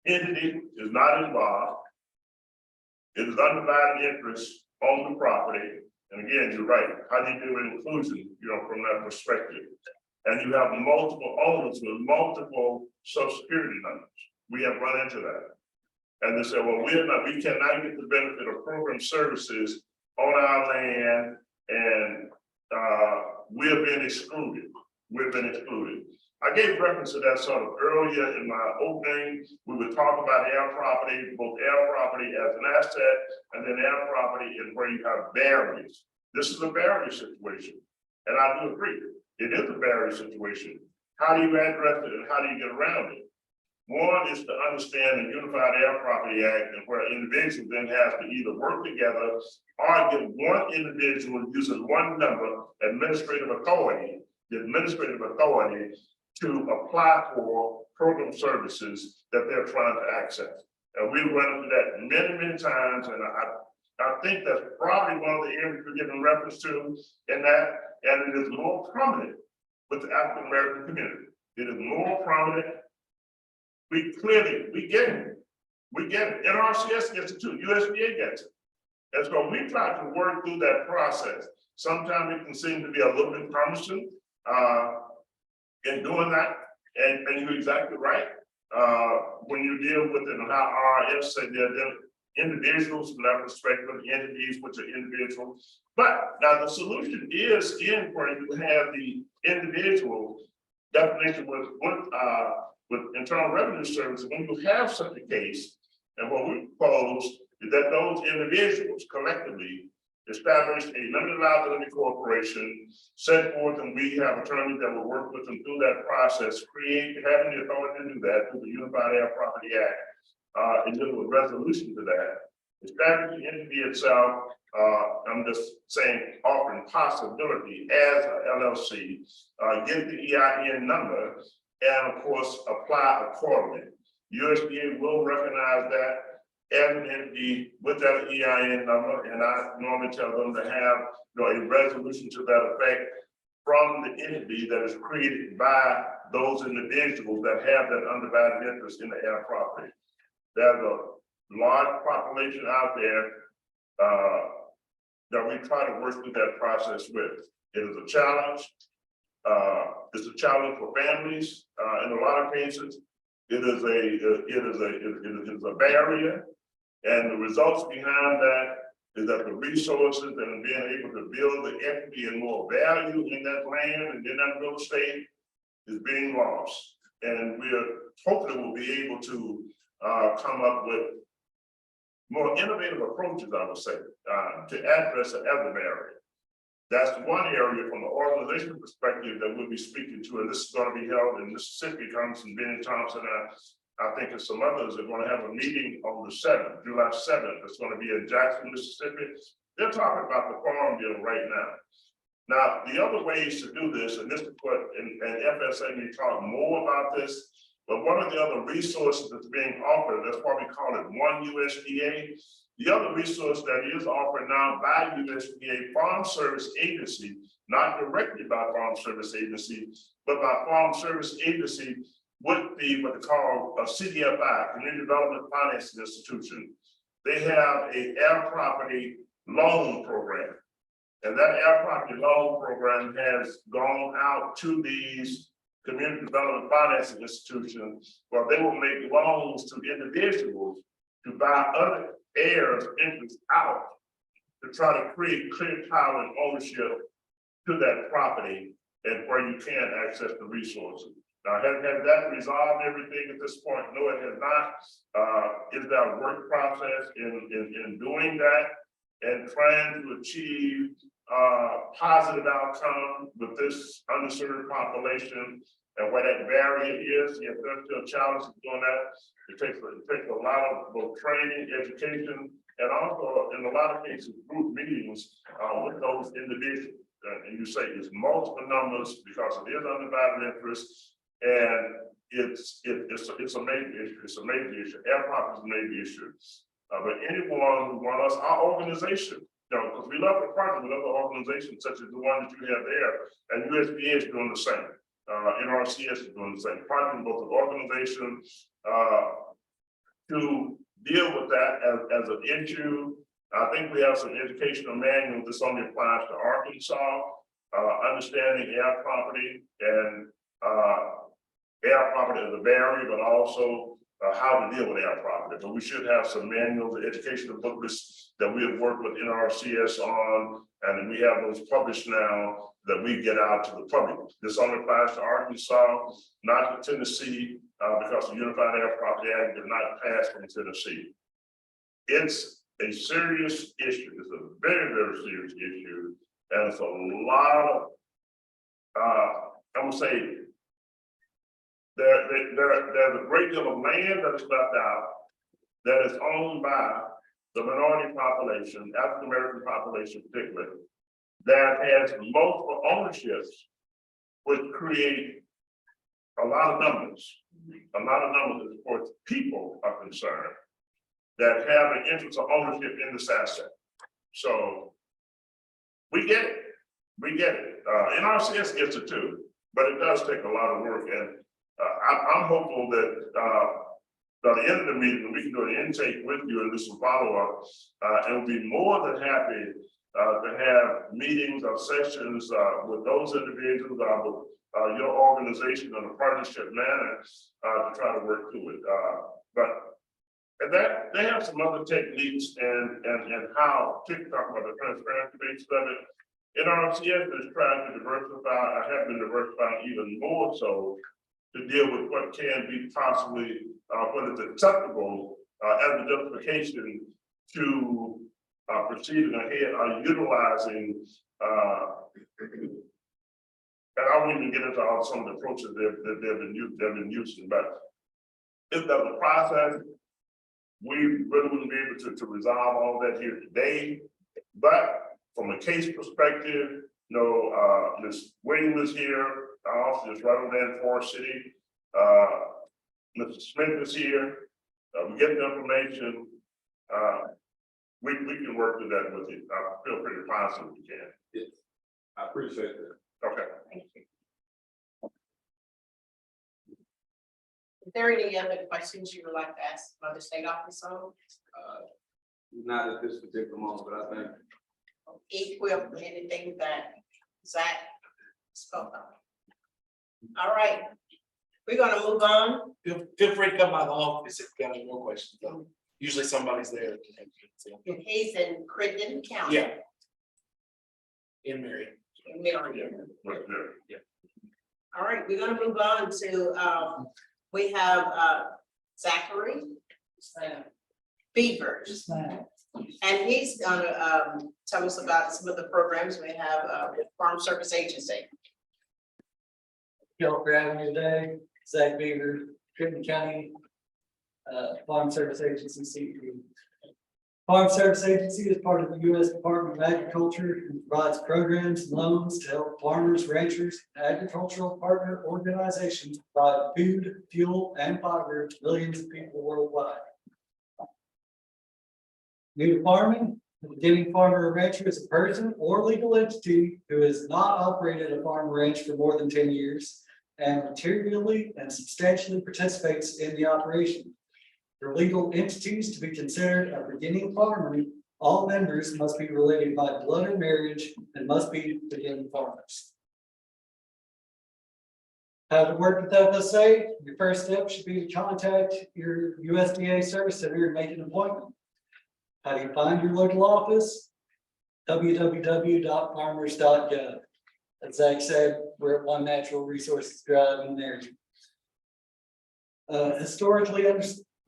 entity is not involved. It is undivided interest on the property. And again, you're right. How do you do an inclusion, from that perspective? And you have multiple owners with multiple Social Security numbers. We have run into that. And they say, well, we cannot get the benefit of program services on our land, and we're being excluded. We've been excluded. I gave reference to that sort of earlier in my opening. We would talk about Earle property, both Earle property as an asset, and then Earle property is where you have barriers. This is a barrier situation. And I do agree, it is a barrier situation. How do you address it and how do you get around it? One is to understand the Unified Earle Property Act, and where individuals then have to either work together or get one individual using one number, administrative authority, the administrative authority to apply for program services that they're trying to access. And we run into that many, many times, and I think that's probably one of the areas we're giving reference to in that, and it is more prominent with the African American community. It is more prominent. We get it. We get it. NRCS gets it too. USDA gets it. And so we try to work through that process. Sometimes it can seem to be a little bit cumbersome in doing that. And you're exactly right. When you deal with it and how RIF say they're individuals from that perspective, entities which are individuals. But now the solution is in where you have the individual definition with Internal Revenue Service. When you have such a case, and what we propose is that those individuals collectively establish a limited liability corporation, set forth, and we have attorneys that will work with them through that process, having the authority to do that through the Unified Earle Property Act, and then with resolution to that, establish the entity itself. I'm just saying, offering possibility as an LLC, get the EIN number, and of course, apply accordingly. USDA will recognize that as an entity with that EIN number, and I normally tell them to have a resolution to that effect from the entity that is created by those individuals that have that undivided interest in the Earle property. There's a large population out there that we try to work through that process with. It is a challenge. It's a challenge for families in a lot of cases. It is a barrier, and the results behind that is that the resources and being able to build the equity and more value in that land and in that real estate is being lost. And we're hopefully we'll be able to come up with more innovative approaches, I would say, to address the other barrier. That's one area from the organization perspective that we'll be speaking to, and this is going to be held in Mississippi. Congressman Benny Thompson, I think, and some others are going to have a meeting on the 7th, July 7th. It's going to be in Jackson, Mississippi. They're talking about the farm bill right now. Now, the other ways to do this, and this is what, and FSA may talk more about this, but one of the other resources that's being offered, that's why we call it One USDA. The other resource that is offered now by USDA Farm Service Agency, not directly by Farm Service Agency, but by Farm Service Agency would be what they call a CDFI, Community Development Financing Institution. They have a air property loan program. And that air property loan program has gone out to these community development financing institutions, where they will make loans to individuals to buy other heirs' interest out to try to create clear title and ownership to that property and where you can access the resources. Now, has that resolved everything at this point? No, it has not. Is there a work process in doing that and trying to achieve positive outcome with this underserved population and where that barrier is? Yes, there's still challenges doing that. It takes a lot of both training, education, and also in a lot of cases, group meetings with those individuals. And you say it's multiple numbers because it is undivided interest, and it's a major issue. It's a major issue. Air property is a major issue. But anyone who wants us, our organization, because we love the project, we love the organization such as the one that you have there, and USDA is doing the same. NRCS is doing the same. Partnering both the organization to deal with that as an issue. I think we have some educational manual. This only applies to Arkansas, understanding air property and air property as a barrier, but also how to deal with air property. But we should have some manuals, educational booklets that we have worked with NRCS on, and we have those published now that we get out to the public. This only applies to Arkansas, not to Tennessee, because the Unified Air Property Act did not pass from Tennessee. It's a serious issue. It's a very, very serious issue. And it's a lot of, I would say, there's a great deal of land that is left out that is owned by the minority population, African American population particularly, that has multiple ownerships, which create a lot of numbers as far as people are concerned that have an interest of ownership in this asset. So we get it. NRCS gets it too, but it does take a lot of work. And I'm hopeful that by the end of the meeting, we can do an intake with you and do some follow-up. And we'll be more than happy to have meetings or sessions with those individuals, with your organization in a partnership manner to try to work through it. And that they have some other techniques and how to talk about the transparency basis of it. NRCS is trying to diversify, have been diversifying even more so to deal with what can be possibly what is acceptable as a justification to proceeding ahead utilizing and I won't even get into all some of the approaches they've been using, but if there's a process, we really wouldn't be able to resolve all that here today. But from a case perspective, Ms. Williams is here, our office is right over there in Forest City. Mr. Smith is here. We get the information. We can work through that with you. I feel pretty positive we can. Yes, I appreciate that. Okay. Thank you. Is there any other questions you would like to ask about the state office? Not at this particular moment, but I think Equip anything that Zach spoke of. All right. We're gonna move on. Feel free to come by the office if you got any more questions, though. Usually somebody's there. He's in Crittenden County. Yeah. In Marion. In Marion. Right there. All right, we're gonna move on to, we have, Zachary Beavers. And he's gonna, tell us about some of the programs we have, with Farm Service Agency. Y'all for having me today, Zach Beaver, Crittenden County, Farm Service Agency, CP. Farm Service Agency is part of the U.S. Department of Agriculture and provides programs and loans to help farmers, ranchers, and agricultural partner organizations provide food, fuel, and fiber to millions of people worldwide. New to farming, the beginning farmer or rancher is a person or legal entity who has not operated a farm or ranch for more than 10 years and materially and substantially participates in the operation. For legal entities to be considered a beginning farmer, all members must be related by blood or marriage and must be beginning farmers. How to work with FSA? Your first step should be to contact your USDA service center and make an appointment. How do you find your local office? www.farmers.gov. As Zach said, we're at One Natural Resources Drive in there. Historically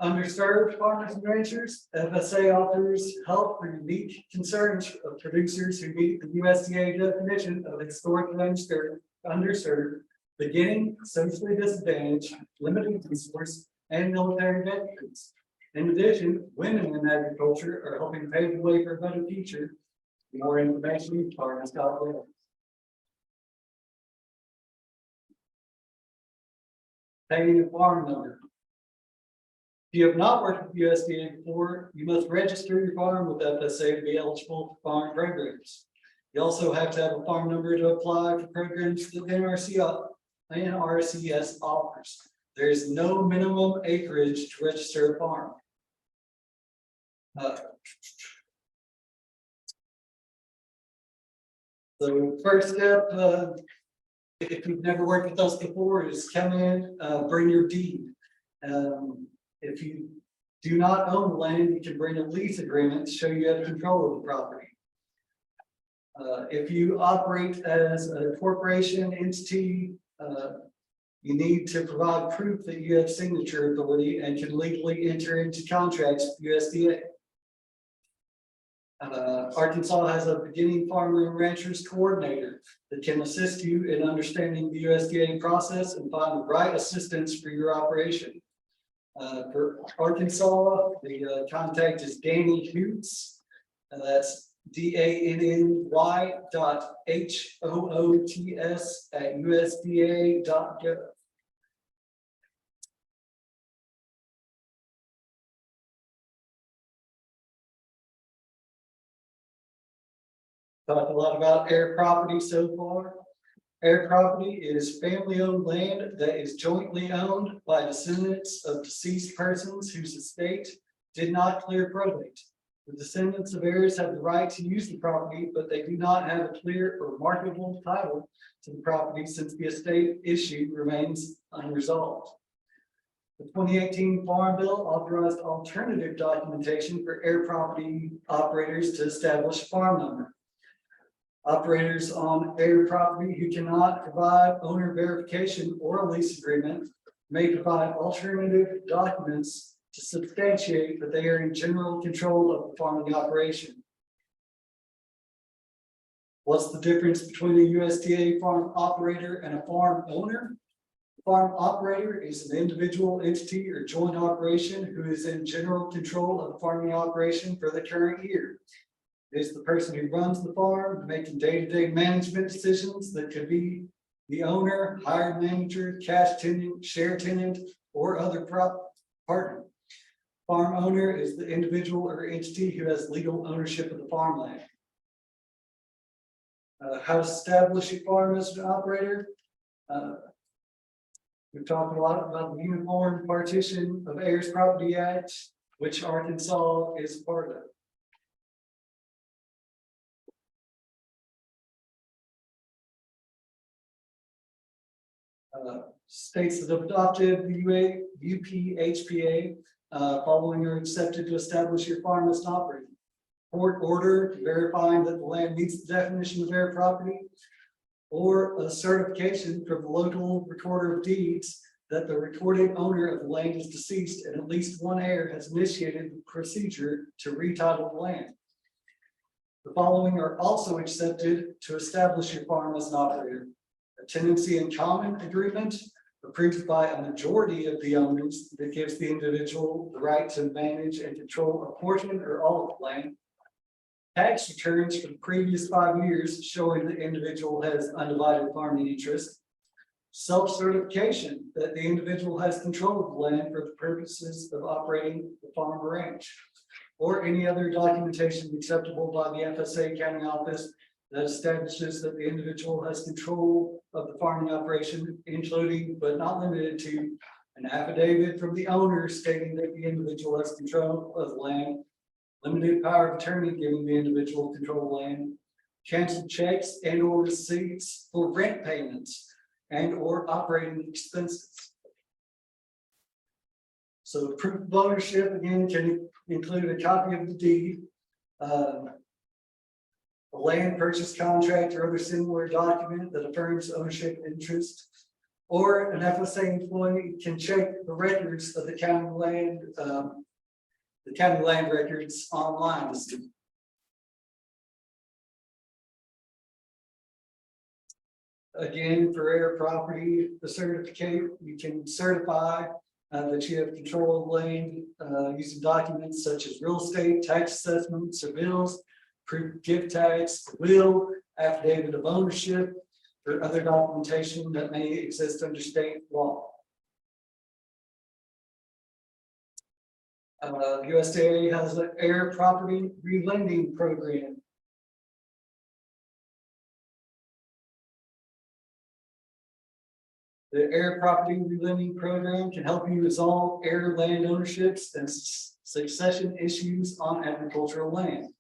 underserved farmers and ranchers, FSA offers help for unique concerns of producers who meet the USDA definition of historically underserved, beginning, socially disadvantaged, limited resource, and military veterans. In addition, women in agriculture are helping pave the way for a better future. For more information, farmers.gov. Paying a farm number. If you have not worked with USDA before, you must register your farm with FSA to be eligible for farm programs. You also have to have a farm number to apply for programs that NRCS offers. There is no minimum acreage to register a farm. The first step, if you've never worked with us before, is come in, bring your deed. If you do not own the land, you can bring a lease agreement to show you have control of the property. If you operate as a corporation entity, you need to provide proof that you have signature authority and can legally enter into contracts with USDA. Arkansas has a beginning farmer and ranchers coordinator that can assist you in understanding the USDA process and find the right assistance for your operation. For Arkansas, the contact is Danny Hoots. That's DANNY.HOOTS@USDA.gov. Talked a lot about Earle property so far. Earle property is family-owned land that is jointly owned by descendants of deceased persons whose estate did not clear probate. The descendants of heirs have the right to use the property, but they do not have a clear or marketable title to the property since the estate issue remains unresolved. The 2018 Farm Bill authorized alternative documentation for Earle property operators to establish a farm number. Operators on Earle property who cannot provide owner verification or a lease agreement may provide alternative documents to substantiate that they are in general control of the farming operation. What's the difference between a USDA farm operator and a farm owner? A farm operator is an individual entity or joint operation who is in general control of the farming operation for the current year. It is the person who runs the farm, making day-to-day management decisions that could be the owner, hired manager, cash tenant, share tenant, or other partner. Farm owner is the individual or entity who has legal ownership of the farmland. How to establish a farm as an operator? We've talked a lot about the Uniform Partition of Heirs Property Act, which Arkansas is part of. States that have adopted the UPHPA, following are accepted to establish your farm as an operator. Court order verifying that the land meets the definition of air property, or a certification from the local recorder of deeds that the recorded owner of the land is deceased and at least one heir has initiated the procedure to retitle the land. The following are also accepted to establish your farm as an operator. A tenancy in common agreement approved by a majority of the owners that gives the individual the right to manage and control a portion or all of the land. Tax returns for the previous 5 years showing the individual has undivided farming interest. Self-certification that the individual has control of the land for the purposes of operating the farm or ranch, or any other documentation acceptable by the FSA county office that establishes that the individual has control of the farming operation, including but not limited to an affidavit from the owner stating that the individual has control of the land, limited power of attorney giving the individual control of the land, canceled checks and or receipts for rent payments and or operating expenses. So proof of ownership again can include a copy of the deed, a land purchase contract or other similar document that affirms ownership interest, or an FSA employee can check the records of the county land records online. Again, for air property, the certificate, you can certify that you have control of land using documents such as real estate, tax assessments, or bills, proof of gift tax, will, affidavit of ownership, or other documentation that may exist under state law. USDA has an air property relending program. The air property relending program can help you resolve air land ownerships and succession issues on agricultural land.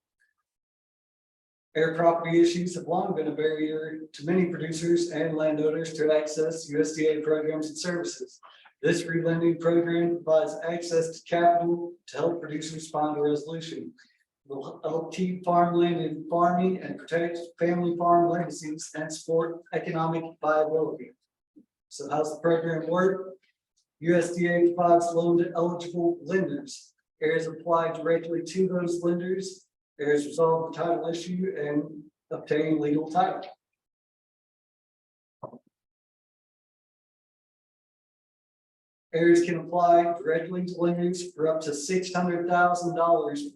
Air property issues have long been a barrier to many producers and landowners to access USDA programs and services. This relending program provides access to capital to help producers find a resolution. It will help keep farmland in farming and protect family farm legacies and support economic viability. So how's the program work? USDA provides loan to eligible lenders. Heirs apply directly to those lenders. Heirs resolve the title issue and obtain legal title. Heirs can apply directly to lenders for up to $600,000 for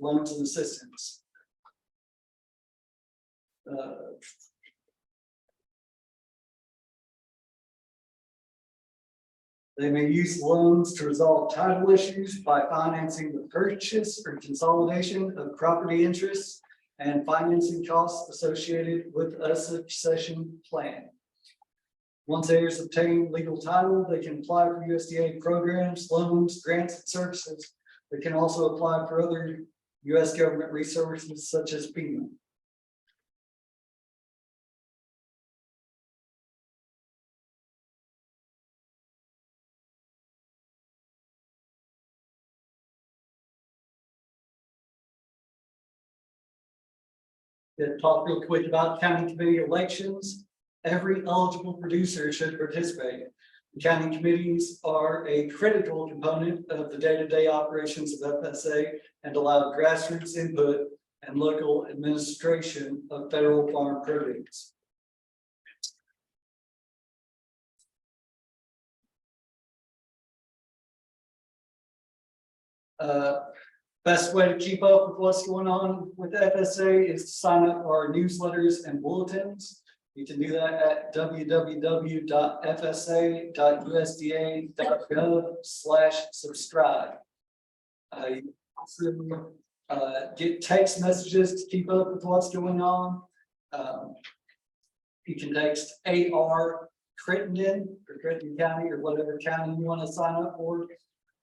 loans and assistance. They may use loans to resolve title issues by financing the purchase or consolidation of property interests and financing costs associated with a succession plan. Once heirs obtain legal title, they can apply for USDA programs, loans, grants, and services. They can also apply for other U.S. government resources such as FEMA. Talk real quick about county committee elections. Every eligible producer should participate. The county committees are a critical component of the day-to-day operations of FSA and allow grassroots input and local administration of federal farm produce. Best way to keep up with what's going on with FSA is to sign up for our newsletters and bulletins. You can do that at www.fsa.usda.gov/subscribe. You also get text messages to keep up with what's going on. You can text AR Crittenden or Crittenden County or whatever county you want to sign up for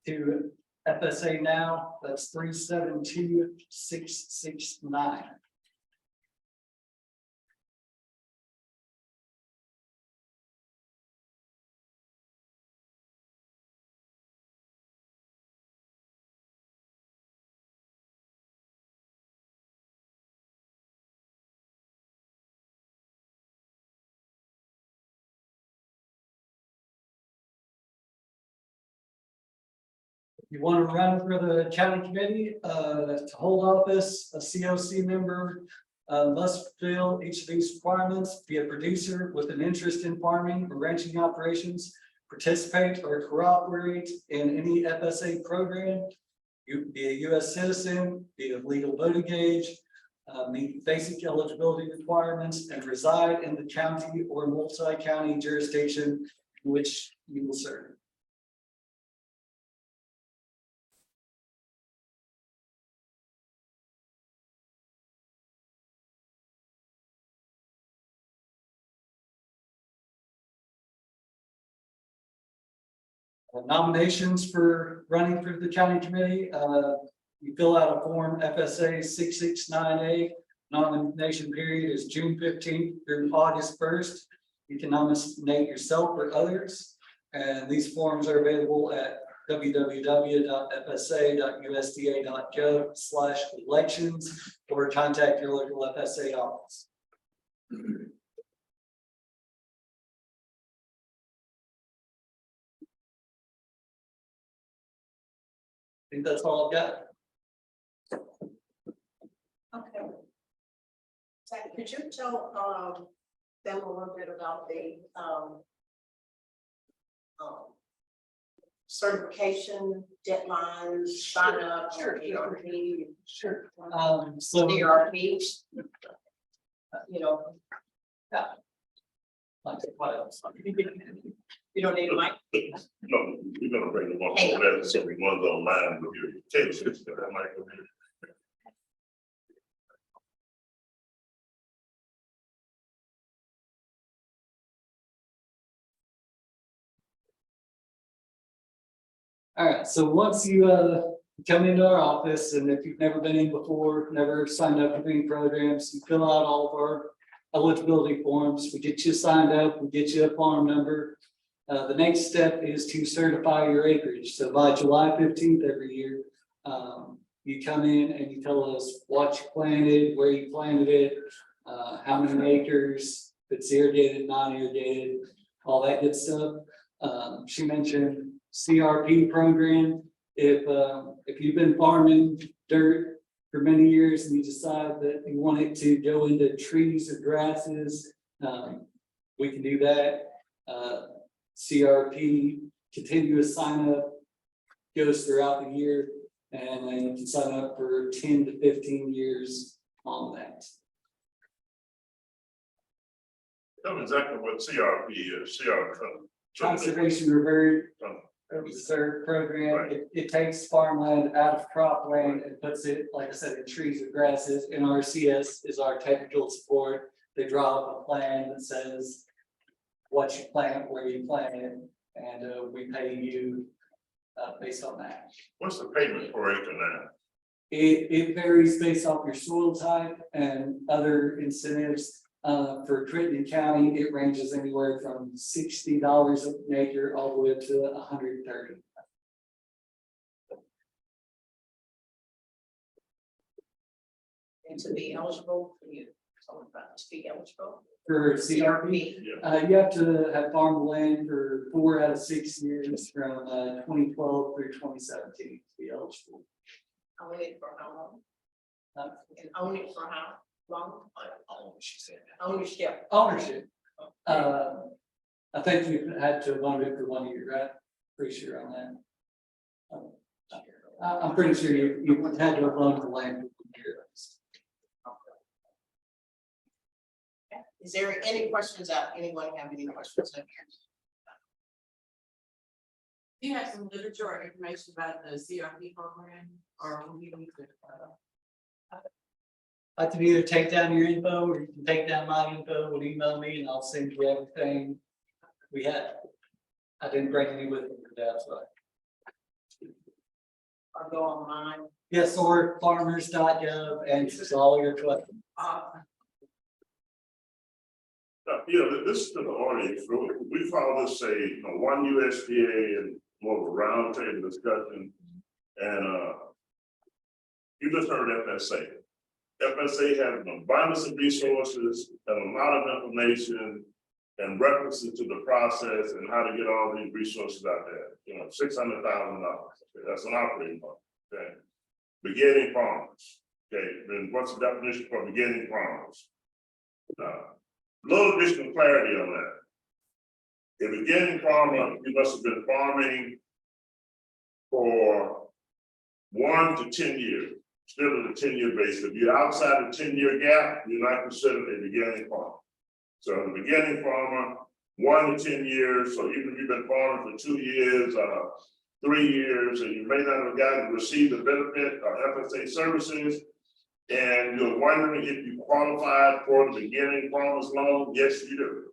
to FSA now. That's 372-669. you want to run for the county committee, to hold office, a COC member must fulfill each of these requirements, be a producer with an interest in farming or ranching operations, participate or cooperate in any FSA program, you be a U.S. citizen, be of legal voting age, meet basic eligibility requirements, and reside in the county or multi-county jurisdiction in which you will serve. Nominations for running for the county committee, you fill out a form FSA 669A. Nomination period is June 15th through August 1st. You can nominate yourself or others, and these forms are available at www.fsa.usda.gov/elections or contact your local FSA office. I think that's all I've got. Okay. Zach, could you tell them a little bit about the certification deadlines, sign up, or ERP? Sure. ERP, you know. You don't need a mic? No, we're gonna bring the one over there, so we one's online with your kids, that might go in. All right, so once you come into our office, and if you've never been in before, never signed up for any programs, you fill out all of our eligibility forms. We get you signed up, we get you a farm number. The next step is to certify your acreage. So by July 15th every year, you come in and you tell us what you planted, where you planted it, how many acres, if it's irrigated, non-irrigated, all that good stuff. She mentioned CRP program. If you've been farming dirt for many years and you decide that you want it to go into trees or grasses, we can do that. CRP continuous sign up goes throughout the year, and then you can sign up for 10 to 15 years on that. Tell me exactly what CRP is, Conservation Reserve Program. Right. It takes farmland out of cropland and puts it, like I said, in trees or grasses. NRCS is our technical support. They draw up a plan that says what you plant, where you plant it, and we pay you based on that. What's the payment per acre now? It varies based off your soil type and other incentives. For Crittenden County, it ranges anywhere from $60 an acre all the way up to $130. And to be eligible for you, to be eligible For CRP, you have to have farmed land for 4 out of 6 years from 2012 through 2017 to be eligible. Own it for how long? Uh, And own it for how long? She said Ownership. ownership. I think we've had to own it for 1 year, right? Pretty sure on that. I'm pretty sure you had to have owned the land for 1 year. Is there any questions out? Anyone have any questions? Do you have some literature or information about the CRP program, or will you need to? I can either take down your info or you can take down my info and email me and I'll send you everything we have. I didn't bring any with me today, that's why. Or go online? Yes, or farmers.gov answers all your questions. This is the audience, we follow this, say, one USDA and more of a roundtable discussion. And you just heard FSA. FSA has an abundance of resources and a lot of information, and references to the process and how to get all these resources out there. You know, $600,000. That's an operating budget. Okay. Beginning farmers. Okay. Then what's the definition for beginning farmers? Little additional clarity on that. A beginning farmer, you must have been farming for 1 to 10 years. Still at a 10-year base. If you're outside the 10-year gap, you're not considered a beginning farmer. So the beginning farmer, 1 to 10 years. So even if you've been farming for 2 years, 3 years, and you may not have gotten to receive the benefit of FSA services, and you're wondering if you qualified for the beginning farmers loan, yes, you do.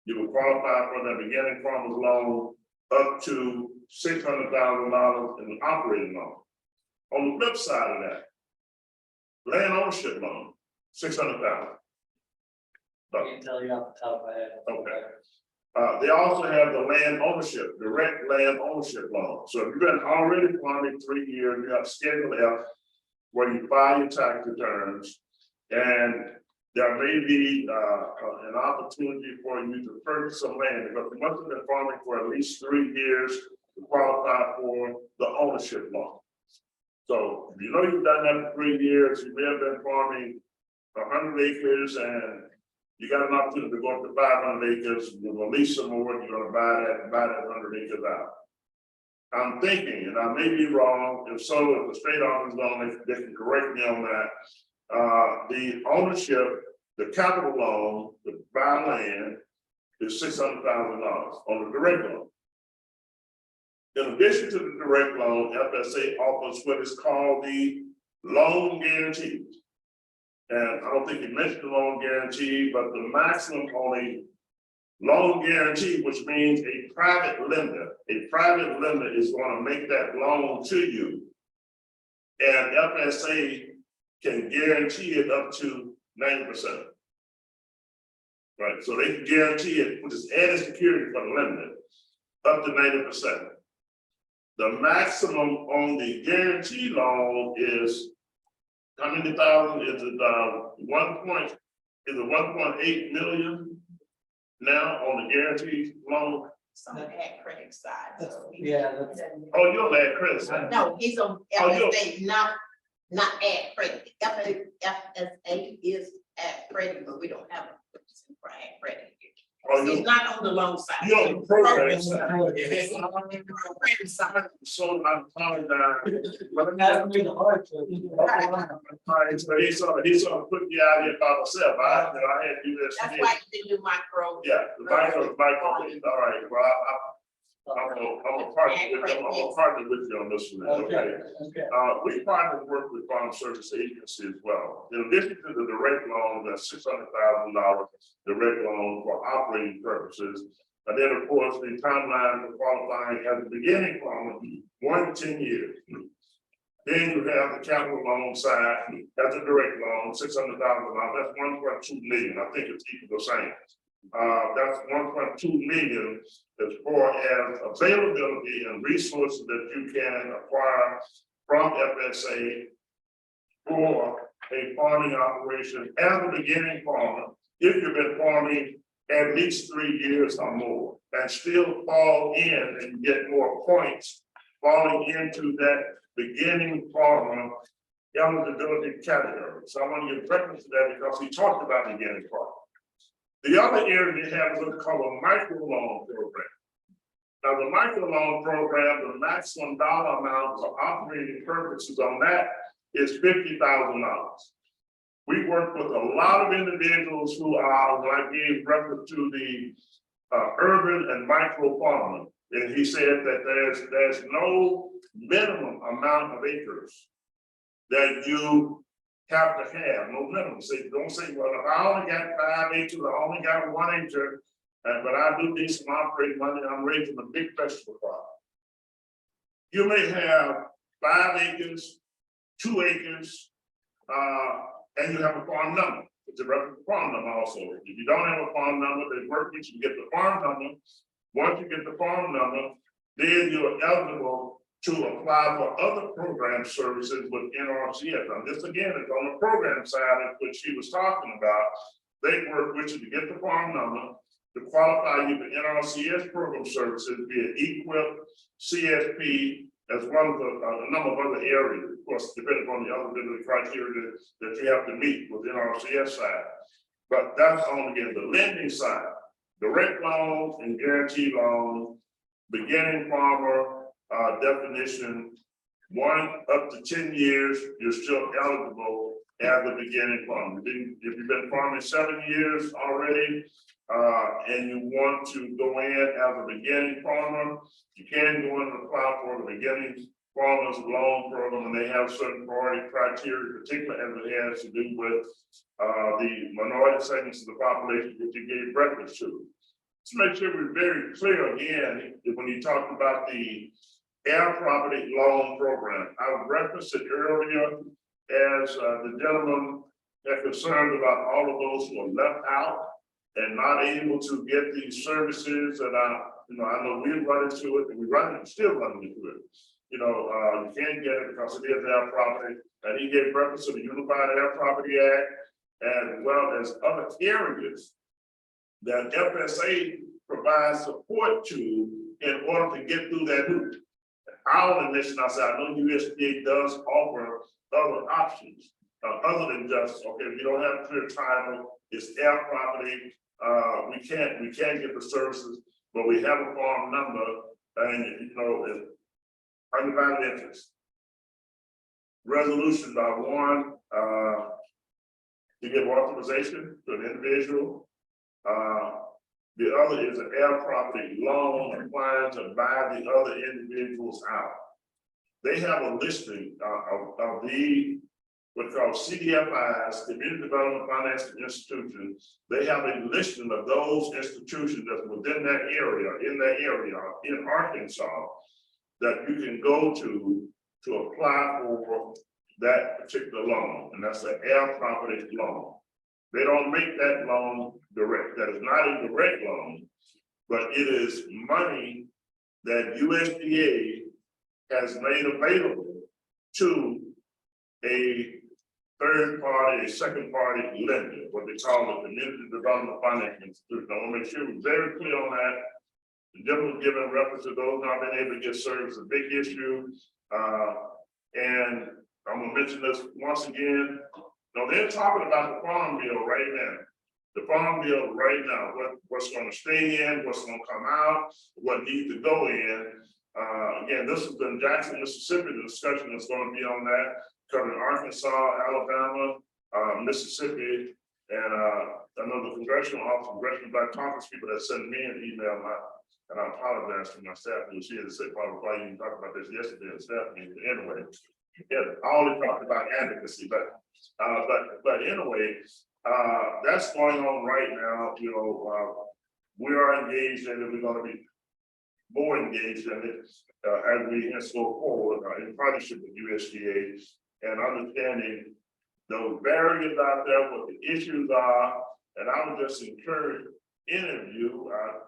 You will qualify for the beginning farmers loan up to $600,000 in the operating loan. On the flip side of that, land ownership loan, $600,000. I can tell you off the top of my head. Okay. They also have the land ownership, direct land ownership loan. So if you've been already farming 3 years, you have Schedule F, where you file your tax returns, and there may be an opportunity for you to purchase some land, because you must have been farming for at least 3 years to qualify for the ownership loan. So if you know you've done that for 3 years, you may have been farming 100 acres, and you got an opportunity to go up to 500 acres, you'll release some more, and you're gonna buy that 100 acres out. I'm thinking, and I may be wrong, if so, if the state office loan, they can correct me on that. The ownership, the capital loan, the buy land is $600,000 on the direct loan. In addition to the direct loan, FSA offers what is called the loan guarantee. And I don't think you mentioned the loan guarantee, but the maximum on a loan guarantee, which means a private lender is going to make that loan to you. And FSA can guarantee it up to 90%. Right, so they can guarantee it, which is added security for the lender, up to 90%. The maximum on the guarantee loan is how many thousand? Is it 1.8 million now on the guarantee loan? Some of that credit side, so. Yeah, that's. Oh, you're on credit side. No, he's on FSA, not at credit. FSA is at credit, but we don't have a person for at credit. Oh, He's not on the loan side. You're on the program side. He's on the program side. So I'm calling down. That's me the hard to. Alright, so he's sort of putting you out here by myself. I had to do this. That's why you didn't do micro. Yeah, the micro, all right, well, I'm a partner with you on this one, okay? We partner work with Farm Service Agency as well. In addition to the direct loan, that's $600,000 direct loan for operating purposes. And then, of course, the timeline for qualifying at the beginning farmer, 1 to 10 years. Then you have the capital loan side, that's a direct loan, $600,000, that's 1.2 million. I think it's equal to the same. That's 1.2 million as far as availability and resources that you can acquire from FSA for a farming operation as a beginning farmer, if you've been farming at least 3 years or more, and still fall in and get more points falling into that beginning farmer eligibility category. So I want to give reference to that because we talked about beginning farmer. The other area they have is what's called a microloan program. Now, the microloan program, the maximum dollar amount for operating purposes on that is $50,000. We work with a lot of individuals who are, when I gave reference to the urban and micro farmer, and he said that there's no minimum amount of acres that you have to have, no minimum. So don't say, well, if I only got 5 acres, I only got 1 acre, but I do need some operating money, I'm raising a big vegetable crop. You may have 5 acres, 2 acres, and you have a farm number. It's a reference farm number also. If you don't have a farm number, they work with you to get the farm number. Once you get the farm number, then you're eligible to apply for other program services with NRCS. Now, this again is on the program side, which he was talking about. They work with you to get the farm number. to qualify you for NRCS program services, be it EQIP, CSP, as well as a number of other areas, of course, depending on the eligibility criteria that you have to meet with NRCS side. But that's on, again, the lending side, direct loans and guaranteed loans, beginning farmer, definition, 1 up to 10 years, you're still eligible as a beginning farmer. If you've been farming 7 years already, and you want to go in as a beginning farmer, you can go in and apply for the beginning farmers loan program, and they have certain priority criteria, particularly as it has to do with the minority segments of the population that you gave reference to. To make sure we're very clear again, when you talk about the Air Property Loan Program, I referenced it earlier as the gentleman that concerned about all of those who are left out and not able to get these services. And I know we've run into it, and we still running into it. You can't get it because it is air property, and he gave reference to the Unified Air Property Act, as well as other areas that FSA provides support to in order to get through that hoop. Our mission, I said, I know USDA does offer other options, other than just, okay, if you don't have clear title, it's air property, we can't get the services, but we have a farm number, and it's undivided interest. Resolution by 1, to give authorization to an individual. The other is an air property loan applying to buy the other individuals out. They have a listing of the what's called CDFIs, Community Development Financial Institutions. They have a listing of those institutions that's within that area, in Arkansas, that you can go to apply for that particular loan, and that's an air property loan. They don't make that loan direct. That is not a direct loan, but it is money that USDA has made available to a third party, a second party lender, what they call the Community Development Financial Institution. I want to make sure we're very clear on that. The gentleman giving reference to those not being able to get service, a big issue. And I'm gonna mention this once again. Now they're talking about the farm bill right now. The farm bill right now, what's going to stay in, what's going to come out, what needs to go in. Again, this is in Jackson, Mississippi. The discussion that's going to be on that, covering Arkansas, Alabama, Mississippi, and I know the Congressional Black Caucus people that sent me an email, and I apologize to my staff who was here to say, "Why you didn't talk about this yesterday?" in staff meeting. Anyway, yeah, I only talked about advocacy, but anyway, that's going on right now. We are engaged in it. We're going to be more engaged in it as we go forward in partnership with USDA and understanding those barriers out there, what the issues are. And I would just encourage any of you, I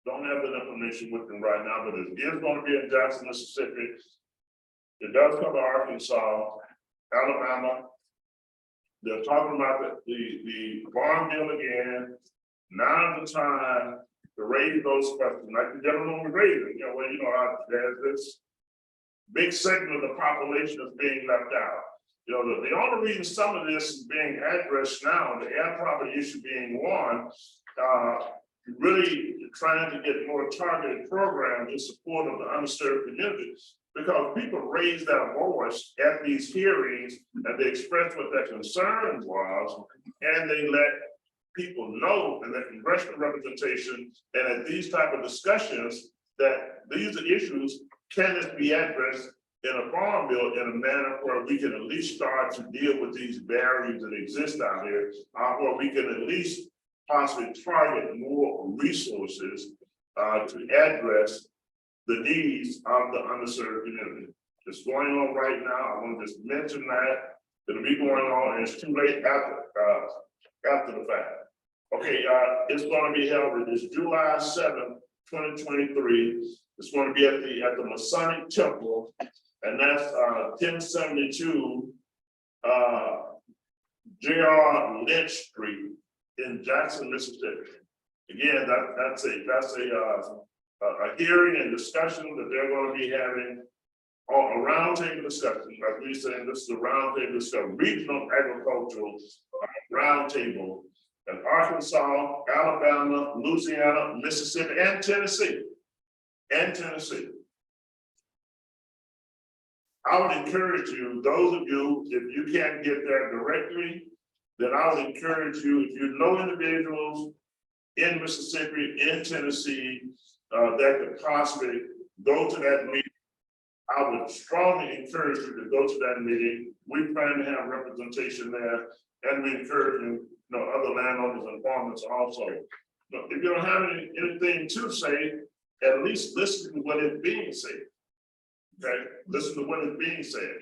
don't have that information with them right now, but it is going to be in Jackson, Mississippi. It does cover Arkansas, Alabama. They're talking about the farm bill again. Now is the time to raise those questions, like the gentleman was raising. There's this big segment of the population that's being left out. The only reason some of this is being addressed now, the air property issue being one, really trying to get more targeted programs in support of the underserved communities. Because people raise their voice at these hearings and they express what their concern was, and they let people know in their congressional representation and at these type of discussions that these are issues, can this be addressed in a farm bill in a manner where we can at least start to deal with these barriers that exist out here, where we can at least possibly target more resources to address the needs of the underserved community. It's going on right now. I want to just mention that it'll be going on, and it's too late after the fact. Okay, it's going to be held. It's July 7th, 2023. It's going to be at the Masonic Temple, and that's 1072 J.R. Lynch Street in Jackson, Mississippi. again, that's a hearing and discussion that they're gonna be having on a roundtable discussion, like we said, this is a roundtable discussion, regional agricultural roundtable in Arkansas, Alabama, Louisiana, Mississippi, and Tennessee. I would encourage you, those of you, if you can't get there directly, then I would encourage you, if you know individuals in Mississippi, in Tennessee, that could possibly go to that meeting. I would strongly encourage you to go to that meeting. We plan to have representation there, and we encourage you, other landowners and farmers also. But if you don't have anything to say, at least listen to what is being said. Okay, listen to what is being said.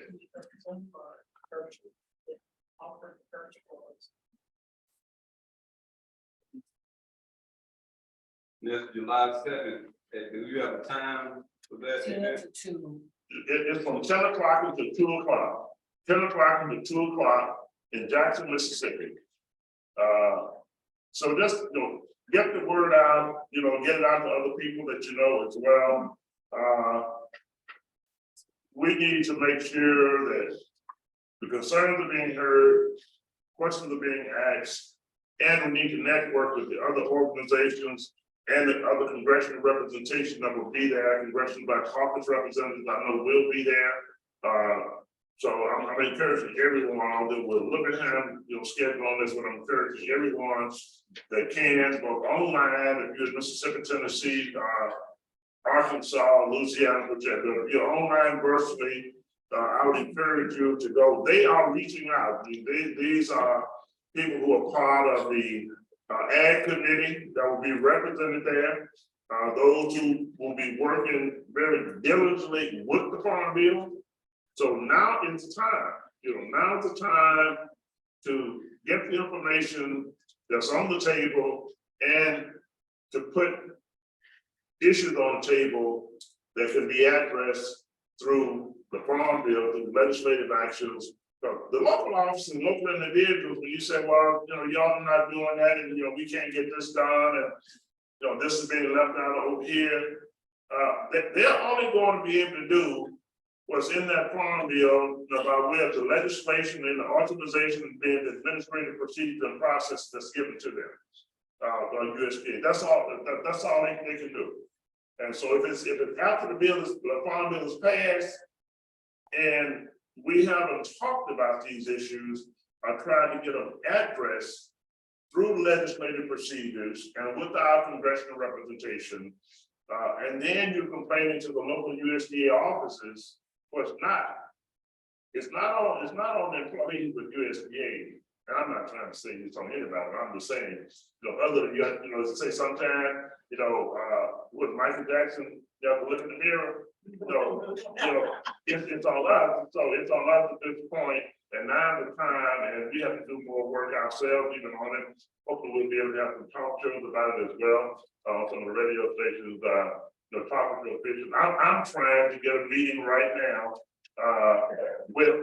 That's July 7th. Do you have a time for that? 10 to 2. It's from 10 o'clock until 2 o'clock. 10 o'clock until 2 o'clock in Jackson, Mississippi. So just, get the word out, get it out to other people that you know as well. We need to make sure that the concerns are being heard, questions are being asked, and we need to network with the other organizations and the other congressional representation that will be there. Congressional Black Caucus representatives I know will be there. So I'm encouraging everyone that will look at him, schedule on this, but I'm encouraging everyone that can, both online, if you're in Mississippi, Tennessee, Arkansas, Louisiana, whichever, if you're online virtually, I would encourage you to go. They are reaching out. These are people who are part of the Ag Committee that will be represented there. Those who will be working very diligently with the Farm Bill. So now is the time, now is the time to get the information that's on the table and to put issues on the table that can be addressed through the Farm Bill, through legislative actions. The local office and local individuals, when you say, well, y'all are not doing that, and we can't get this done, and this is being left out over here. They're only going to be able to do what's in that Farm Bill by way of the legislation and the authorization and then the administrative procedure and process that's given to them. USDA. That's all they can do. And so if it's after the Farm Bill is passed, and we haven't talked about these issues, I tried to get them addressed through legislative procedures and with our congressional representation. And then you're complaining to the local USDA offices. Well, it's not on the employees with USDA. And I'm not trying to say this on anybody, I'm just saying, other than as I say, sometimes, with Michael Jackson, you have to look in the mirror. It's on us. So it's on us at this point, and now the time, and we have to do more work ourselves, even on it. Hopefully, we'll be able to have some talk shows about it as well. Some of the radio stations, talking to officials. I'm trying to get a meeting right now with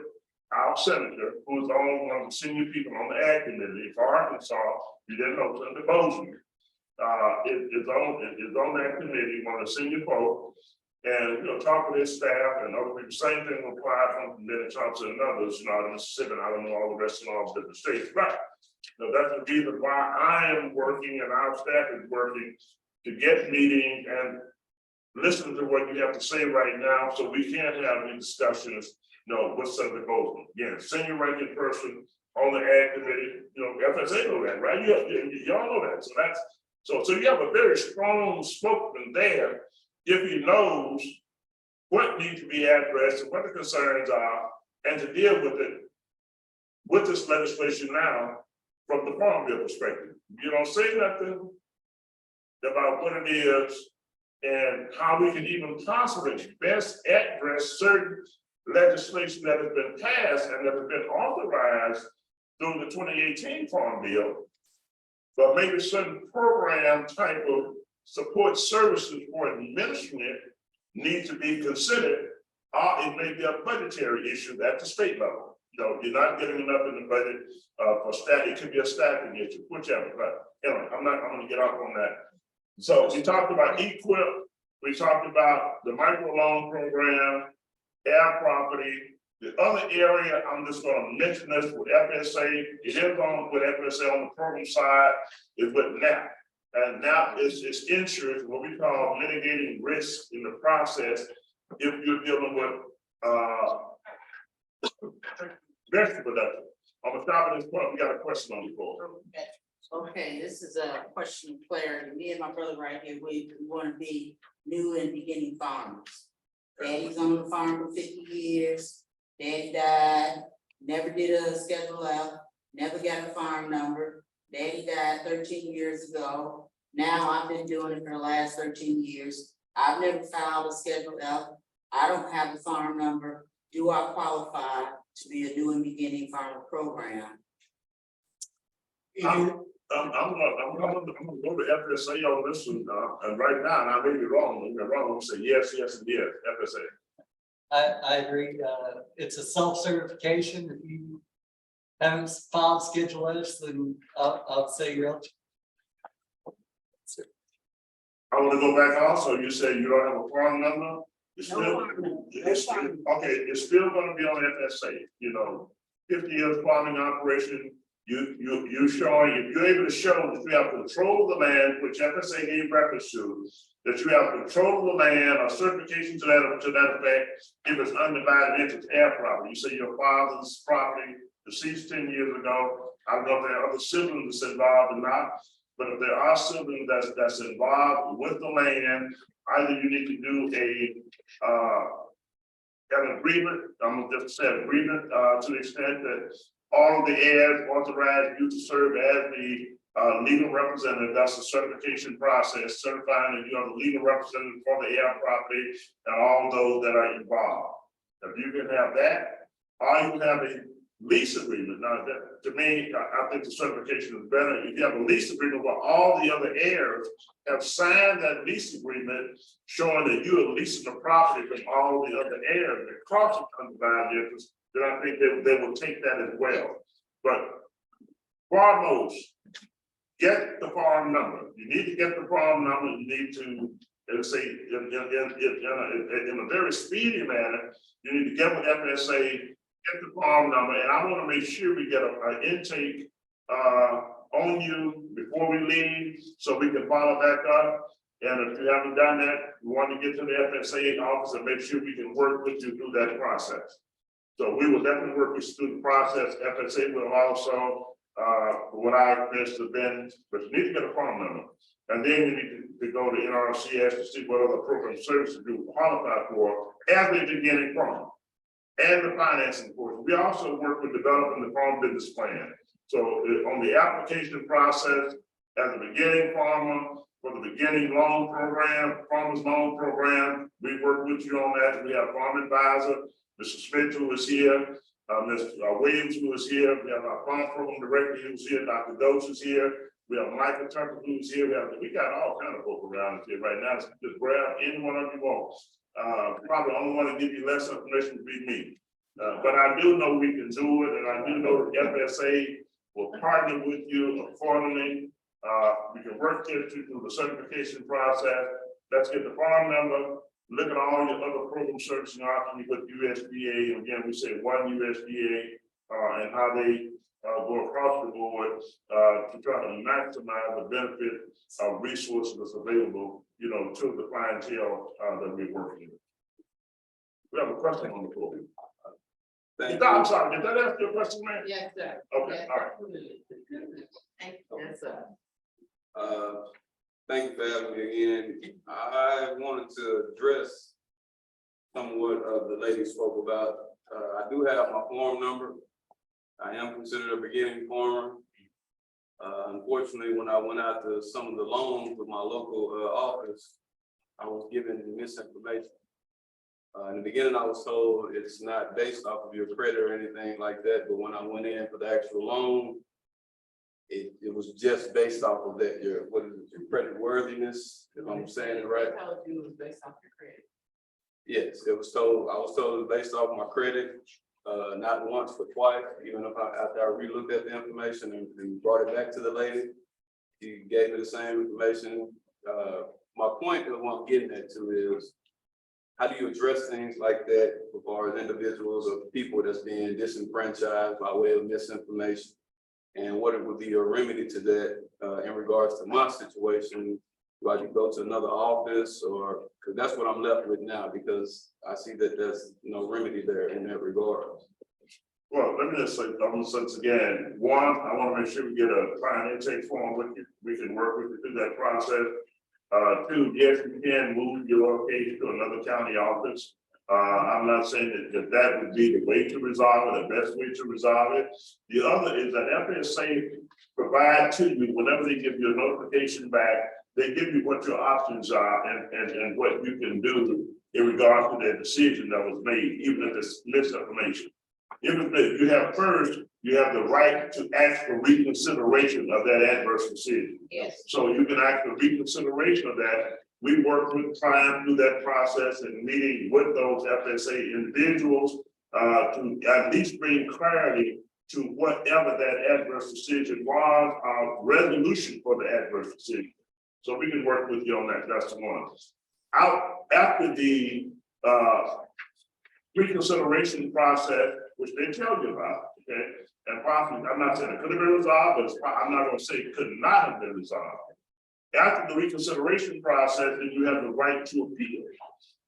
our senator, who is on one of the senior people on the Ag Committee for Arkansas. You didn't know, Senator Bozeman is on that committee, one of the senior folks. And talk with his staff and other people. Same thing will apply from Benny Thompson and others, out of Mississippi. I don't know all the rest of all the different states, but that's the reason why I am working and our staff is working to get meetings and listen to what you have to say right now, so we can't have any discussions. With Senator Bozeman, again, senior ranking person on the Ag Committee. FSA know that, right? Y'all know that. So you have a very strong spokesman there. If he knows what needs to be addressed and what the concerns are, and to deal with it with this legislation now from the Farm Bill perspective. You don't say nothing about what it is and how we can even possibly best address certain legislation that has been passed and that has been authorized through the 2018 Farm Bill, but maybe certain program type of support services for administering need to be considered, or it may be a budgetary issue at the state level. You know, you're not getting enough in the budget, for staff, it could be a staffing issue, whichever, but anyway, I'm gonna get off on that. So we talked about equip, we talked about the micro loan program, air property. The other area, I'm just gonna mention this with FSA, it is on with FSA on the program side, is with NAP. And NAP is insurance, what we call mitigating risk in the process, if you're dealing with, vegetable production. I'm gonna stop at this point, we got a question on the floor. Okay, this is a question of clarity. Me and my brother right here, we want to be new and beginning farmers. Daddy's on the farm for 50 years. Daddy died, never did a Schedule F, never got a farm number. Daddy died 13 years ago. Now I've been doing it for the last 13 years. I've never filed a Schedule F. I don't have a farm number. Do I qualify to be a new and beginning farmer program? I'm gonna go to FSA on this one, and right now, and I may be wrong, I'm gonna say yes, and yes, FSA. I agree, it's a self-certification, if you haven't filed Schedule S, then I'll say you're eligible. I wanna go back also, you said you don't have a farm number? It's No still, farm number, no it's still, farm. okay, it's still gonna be on FSA, you know, 50 years farming operation. You showing, if you're able to show that you have control of the land, which FSA gave reference to, that you have control of the land or certification to that effect, if it's undivided interest air property. You say your father's property deceased 10 years ago. I don't know if there are other siblings that's involved or not, but if there are siblings that's involved with the land, either you need to do an agreement, I'm gonna just say agreement, to the extent that all of the heirs authorize you to serve as the legal representative. That's a certification process, certifying that you are the legal representative for the air property and all those that are involved. If you can have that, or you can have a lease agreement. Now, that, to me, I think the certification is better. If you have a lease agreement where all the other heirs have signed that lease agreement, showing that you are leasing the property from all the other heirs, the cost of undivided interest, then I think they will take that as well. But foremost, get the farm number. You need to get the farm number. You need to, let's say, in a very speedy manner, you need to get with FSA, get the farm number, and I want to make sure we get an intake on you before we leave, so we can follow back up. And if you haven't done that, we want to get to the FSA office and make sure we can work with you through that process. So we will definitely work with you through the process. FSA will also, what I missed have been, but you need to get a farm number. And then you need to go to NRCS to see what other program services you qualify for as a beginning farm. And the financing portion. We also work with developing the farm business plan. So on the application process, as a beginning farmer, for the beginning loan program, farmers loan program, we work with you on that. We have farm advisor, Mr. Smith, who is here, Mr. Williams, who is here. We have our farm program director who's here, Dr. Doach is here. We have Michael Tucker who's here. We got all kind of folk around here right now. So just grab any one of you want. Probably the only one to give you less information would be me. But I do know we can do it, and I do know the FSA will partner with you accordingly. We can work here through the certification process. Let's get the farm number. Look at all your other program servicing options with USDA. And again, we say one USDA and how they go across the board to try to maximize the benefit of resources that's available, you know, to the clientele that we're working with. We have a question on the floor. I'm sorry, did that answer your question, man? Yes, sir. Okay, Yes, all right. absolutely. Thank you. Yes, sir. Thank you for having me again. I wanted to address somewhat of the lady spoke about. I do have my farm number. I am considered a beginning farmer. Unfortunately, when I went out to some of the loans with my local office, I was given misinformation. In the beginning, I was told it's not based off of your credit or anything like that, but when I went in for the actual loan, it was just based off of that, your credit worthiness, if I'm saying it right. They told you it was based off your credit. Yes, I was told it was based off my credit. not once but twice, even if after I relooked at the information and brought it back to the lady, she gave me the same information. My point of what I'm getting at too is, how do you address things like that as far as individuals or people that's being disenfranchised by way of misinformation? And what it would be a remedy to that in regards to my situation? Do I go to another office, or, because that's what I'm left with now, because I see that there's no remedy there in that regard. Well, let me just say, once again, one, I want to make sure we get a client intake form with you. We can work with you through that process. Two, yes, you can move your case to another county office. I'm not saying that would be the way to resolve it, the best way to resolve it. The other is that FSA provide to you, whenever they give you a notification back, they give you what your options are and what you can do in regards to that decision that was made, even if it's misinformation. Even if you have the right to ask for reconsideration of that adverse decision. Yes. So you can ask for reconsideration of that. We work with clients through that process and meeting with those FSA individuals to at least bring clarity to whatever that adverse decision was, resolution for the adverse decision. So we can work with you on that. That's the one. After the reconsideration process, which they tell you about, okay, and possibly, I'm not saying it could have been resolved, but I'm not going to say it could not have been resolved. After the reconsideration process, then you have the right to appeal.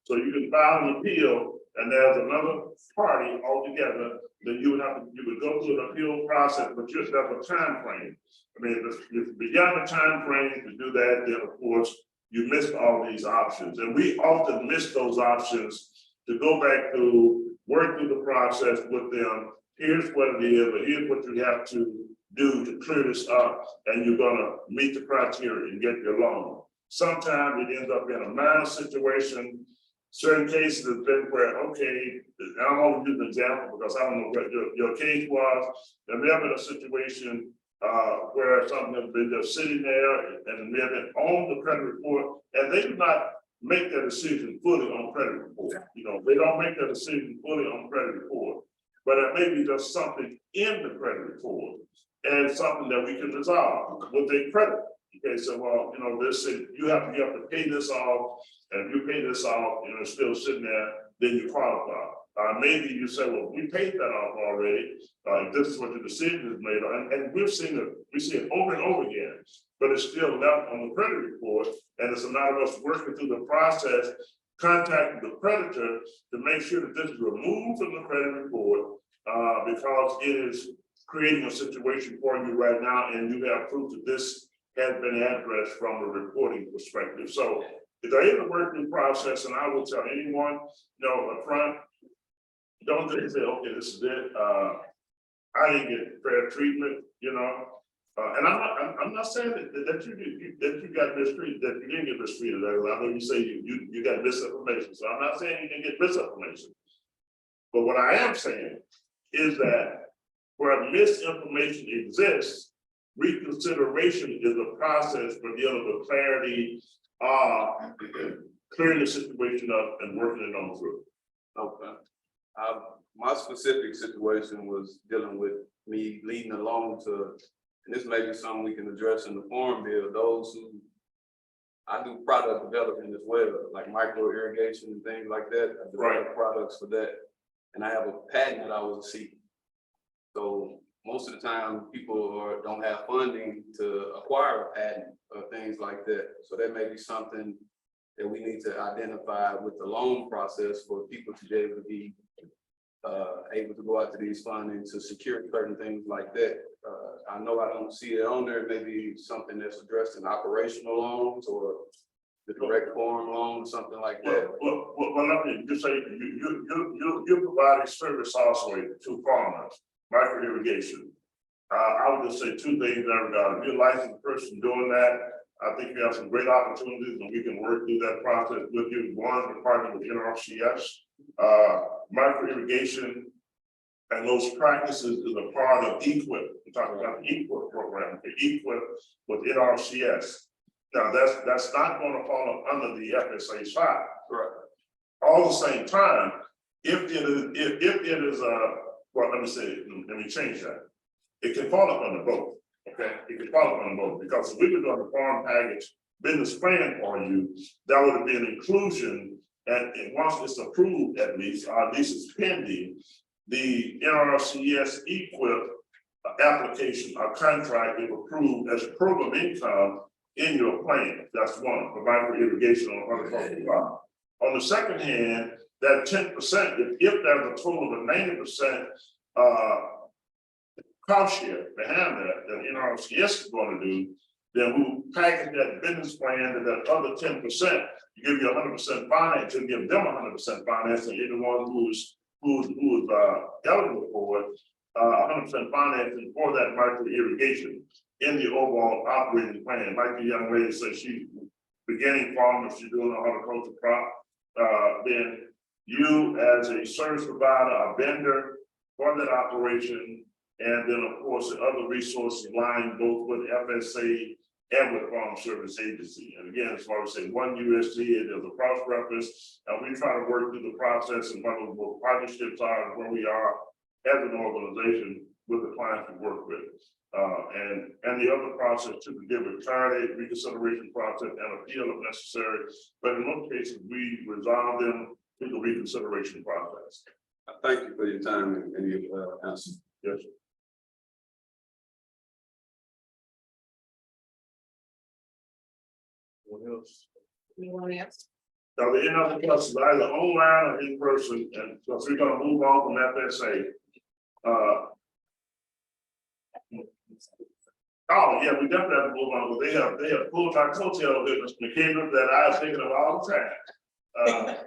So you can file an appeal, and there's another party altogether, then you would go through an appeal process, but you just have a time frame. I mean, if beyond the time frame to do that, then of course you missed all these options, and we often miss those options to go back to work through the process with them. Here's what it is, but here's what you have to do to clear this up, and you're gonna meet the criteria and get your loan. Sometimes it ends up in a minor situation. Certain cases have been where, okay, I'm only using an example because I don't know what your case was. There may have been a situation where something has been just sitting there and may have been on the credit report, and they do not make their decision fully on credit report. You know, they don't make their decision fully on credit report, but it may be just something in the credit report and something that we can resolve with their credit. Okay, so well, you know, this you have to pay this off, and if you pay this off, you know, it's still sitting there, then you qualify. Maybe you say, well, we paid that off already. If this is what the decision is made on, and we see it over and over again, but it's still left on the credit report, and it's a matter of us working through the process, contacting the creditor to make sure that this is removed from the credit report, because it is creating a situation for you right now, and you have proof that this has been addressed from a reporting perspective. So there is a working process, and I will tell anyone, you know, up front, don't just say, okay, this is it. I didn't get fair treatment, you know. And I'm not saying that you got mistreated, that you didn't get mistreated. I know you say you got misinformation. So I'm not saying you didn't get misinformation. But what I am saying is that where misinformation exists, reconsideration is a process for dealing with clarity, clearing the situation up and working it on through. Okay. My specific situation was dealing with me leading a loan to, and this may be something we can address in the farm bill, those who, I do product development as well, like micro irrigation and things like that. I develop products for that. And I have a patent that I was seeking. So most of the time people don't have funding to acquire a patent or things like that. So that may be something that we need to identify with the loan process for people to be able to be able to go out to these funding to secure certain things like that. I know I don't see it on there, maybe something that's addressed in operational loans or the direct farm loan, something like that. Well, let me just say, you provide a service also to farmers, micro irrigation. I would just say two things in that regard. If you're a licensed person doing that, I think you have some great opportunities, and we can work through that process with you. One, the partner with NRCS, micro irrigation, and those practices is a part of EQIP. We're talking about the EQIP program, EQIP with NRCS. Now that's not going to fall under the FSA side. Correct. All the same time, if it is well, let me change that. It can fall up under both, okay? It can fall up under both, because if we were doing the farm package business plan for you, that would be an inclusion, and once it's approved at least is pending, the NRCS equip application or contract is approved as program income in your plan. That's one, for micro irrigation on horticultural farm. On the second hand, that 10%, if there's a total of 90% cost share behind that NRCS is going to do, then we will package that business plan to that other 10%, to give you 100% finance, to give them 100% finance, and anyone who's eligible for it, 100% financing for that micro irrigation in the overall operating plan. Like the young lady said, she's beginning farmer, she's doing a horticulture crop. Then you as a service provider, a vendor for that operation, and then of course the other resources lying both with FSA and with Farm Service Agency. And again, as far as say one USD, there's a cross reference, and we try to work through the process and what partnerships are and where we are as an organization with the clients we work with. And the other process to give a clarity, reconsideration process and appeal if necessary. But in most cases, we resolve them through the reconsideration process. Thank you for your time and your answer. Yes. What else? Anyone else? Now, the any other questions, either online or in person, and so we're gonna move on from FSA. Oh, yeah, we definitely have to move on, but they have pulled our coattail with Mr. McKenna that I was thinking of all the time.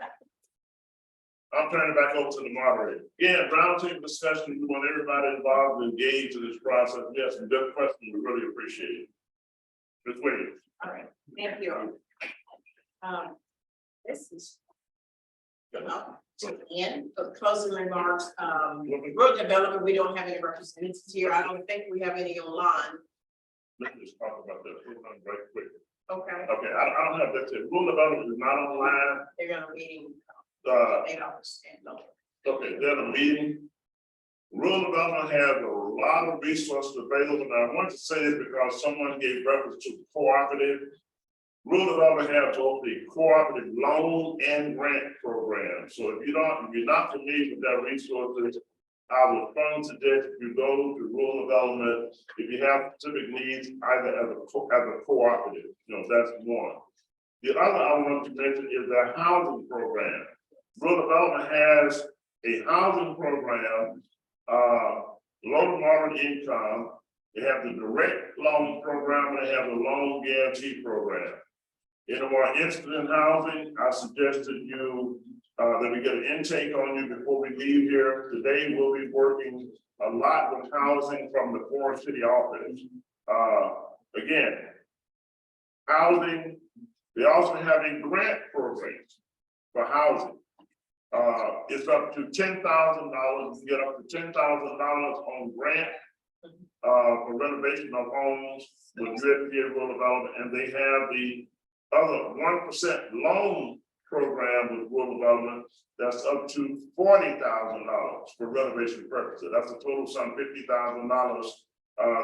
I'm turning it back over to the moderator. Again, roundtable discussion, we want everybody involved and engaged in this process. We have some good questions, we really appreciate it. Ms. Williams. All right, thank you. This is. To the end of closing remarks, rural development, we don't have any representatives here. I don't think we have any online. Let's just talk about that right quick. Okay. Okay, I don't have that. Rural development is not online. They're gonna meeting. They don't understand. Okay, they're in a meeting. Rural development has a lot of resources available. And I want to say this because someone gave reference to cooperative. Rural development has both the cooperative loan and grant program. So if you're not familiar with that resources, I would strongly suggest you go to rural development if you have specific needs, either as a cooperative. That's one. The other I want to mention is the housing program. Rural development has a housing program, low to moderate income. They have the direct loan program, and they have the loan guarantee program. If you are interested in housing, I suggested you that we get an intake on you before we leave here. Today, we'll be working a lot with housing from the Forest City office. Again, housing, they also have a grant program for housing. It's up to $10,000. You can get up to $10,000 on grant for renovation of homes with USDA Rural Development, and they have the other 1% loan program with rural development that's up to $40,000 for renovation purposes. That's a total sum $50,000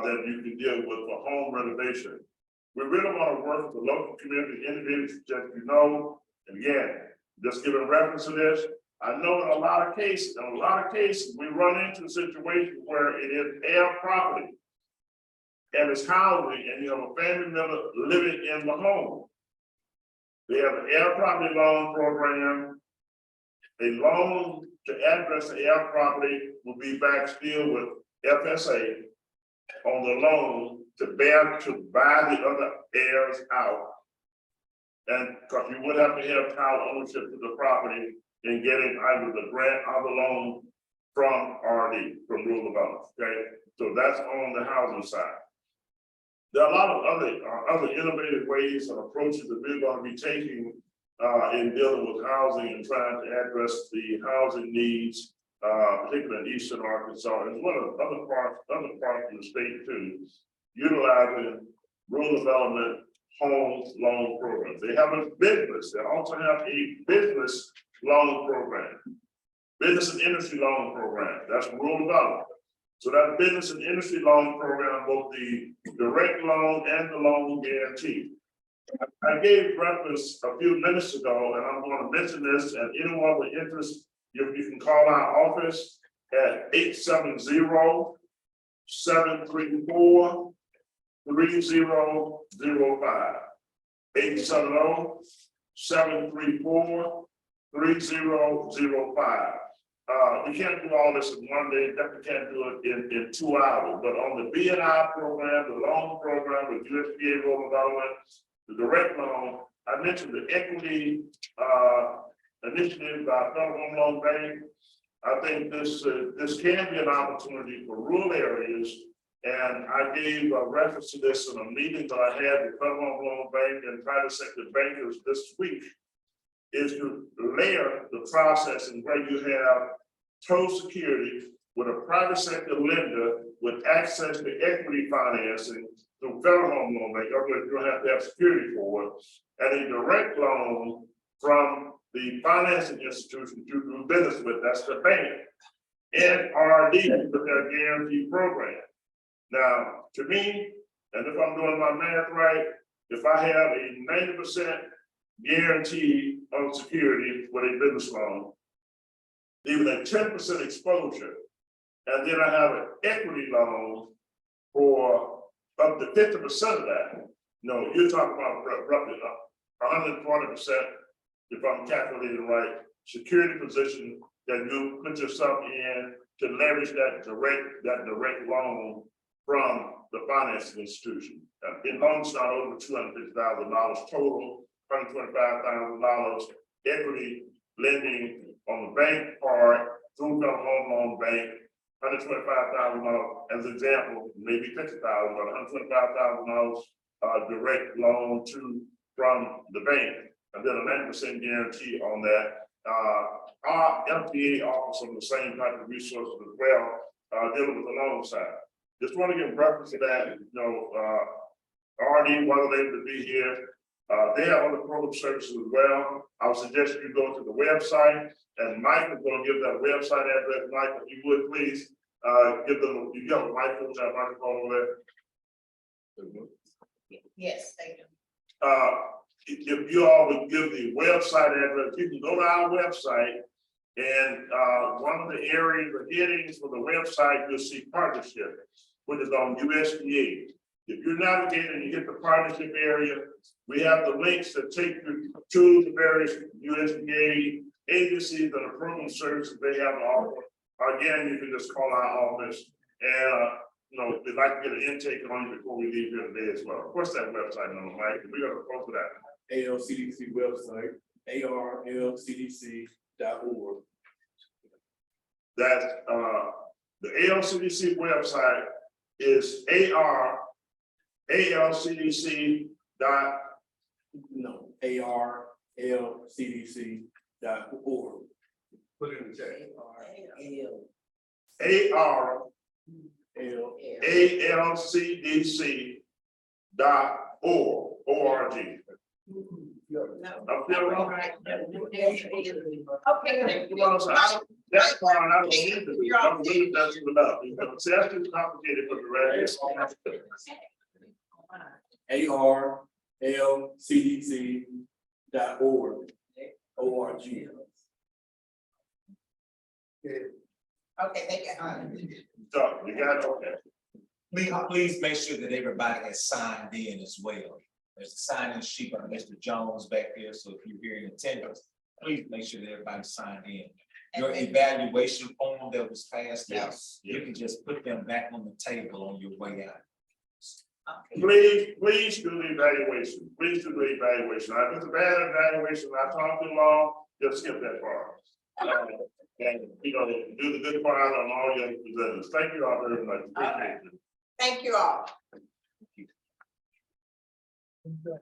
that you can deal with for home renovation. We really want to work with the local community individuals that you know. And again, just giving reference to this, I know in a lot of cases, we run into a situation where it is air property and it's housing, and you have a family member living in the home. They have an air property loan program. A loan to address the air property will be back still with FSA on the loan to buy the other heirs out. And because you would have to have title ownership to the property in getting either the grant or the loan from RD, from rural development. Okay, so that's on the housing side. There are a lot of other innovative ways and approaches that we're going to be taking in dealing with housing and trying to address the housing needs, particularly in Eastern Arkansas, as well as other parts of the state too, utilizing rural development home loan programs. They have a business. They also have a business loan program. business and industry loan program, that's rural development. So that business and industry loan program, both the direct loan and the loan guarantee. I gave reference a few minutes ago, and I'm going to mention this, and anyone with interest, you can call our office at 870-734-3005. 870-734-3005. We can't do all this in one day, definitely can't do it in 2 hours, but on the BNI program, the loan program with USDA rural development, the direct loan, I mentioned the equity initiative by Federal Home Loan Bank. I think this can be an opportunity for rural areas. And I gave a reference to this in a meeting that I had with Federal Home Loan Bank and private sector bankers this week, is to layer the process and where you have total security with a private sector lender with access to equity financing through Federal Home Loan Bank. Otherwise, you don't have to have security for it, and a direct loan from the financing institution to do business with, that's the bank, and RD with their guarantee program. Now, to me, and if I'm doing my math right, if I have a 90% guarantee of security with a business loan, even a 10% exposure, and then I have an equity loan for up to 50% of that. No, you're talking about roughly 120%, if I'm calculating right, security position that you put yourself in to leverage that direct loan from the financing institution. In loans not over $250,000 total, $125,000 equity lending on the bank part through the home loan bank, $125,000 as an example, maybe $50,000, but $125,000 direct loan from the bank, and then a 90% guarantee on that. Our FDA offers some of the same type of resources as well, dealing with the loan side. Just want to give reference to that, RD, while they're able to be here, they have other program services as well. I would suggest you go to the website, and Mike is going to give that website address. Mike, if you would please give them, you got a microphone over there. Yes, thank you. If you all would give the website address, you can go to our website, and one of the areas or headings for the website, you'll see partnership, which is on USDA. If you navigate and you hit the partnership area, we have the links that take you to the various USDA agencies and the program services they have to offer. Again, you can just call our office, and we'd like to get an intake on you before we leave here today as well. What's that website number, Mike? We're going to post that. ALCDC website, ALCDC.org. That the ALCDC website is ARLCDC.org. Put it in the chat. ARLCDC.org. No. Okay. That's fine. I don't need to do. I'm really messing it up. It's too complicated for the rest. ARLCDC.org. ORG. Okay, thank you. So, you got it, okay. Please make sure that everybody has signed in as well. There's a sign-in sheet by Mr. Jones back there, so if you're here in attendance, please make sure that everybody's signed in. Your evaluation form that was passed out, you can just put them back on the table on your way out. Please do the evaluation. Please do the evaluation. If it's a bad evaluation, I talk too long, just skip that part. And do the good part on all your presenters. Thank you all very much. Appreciate it. Thank you all. Okay.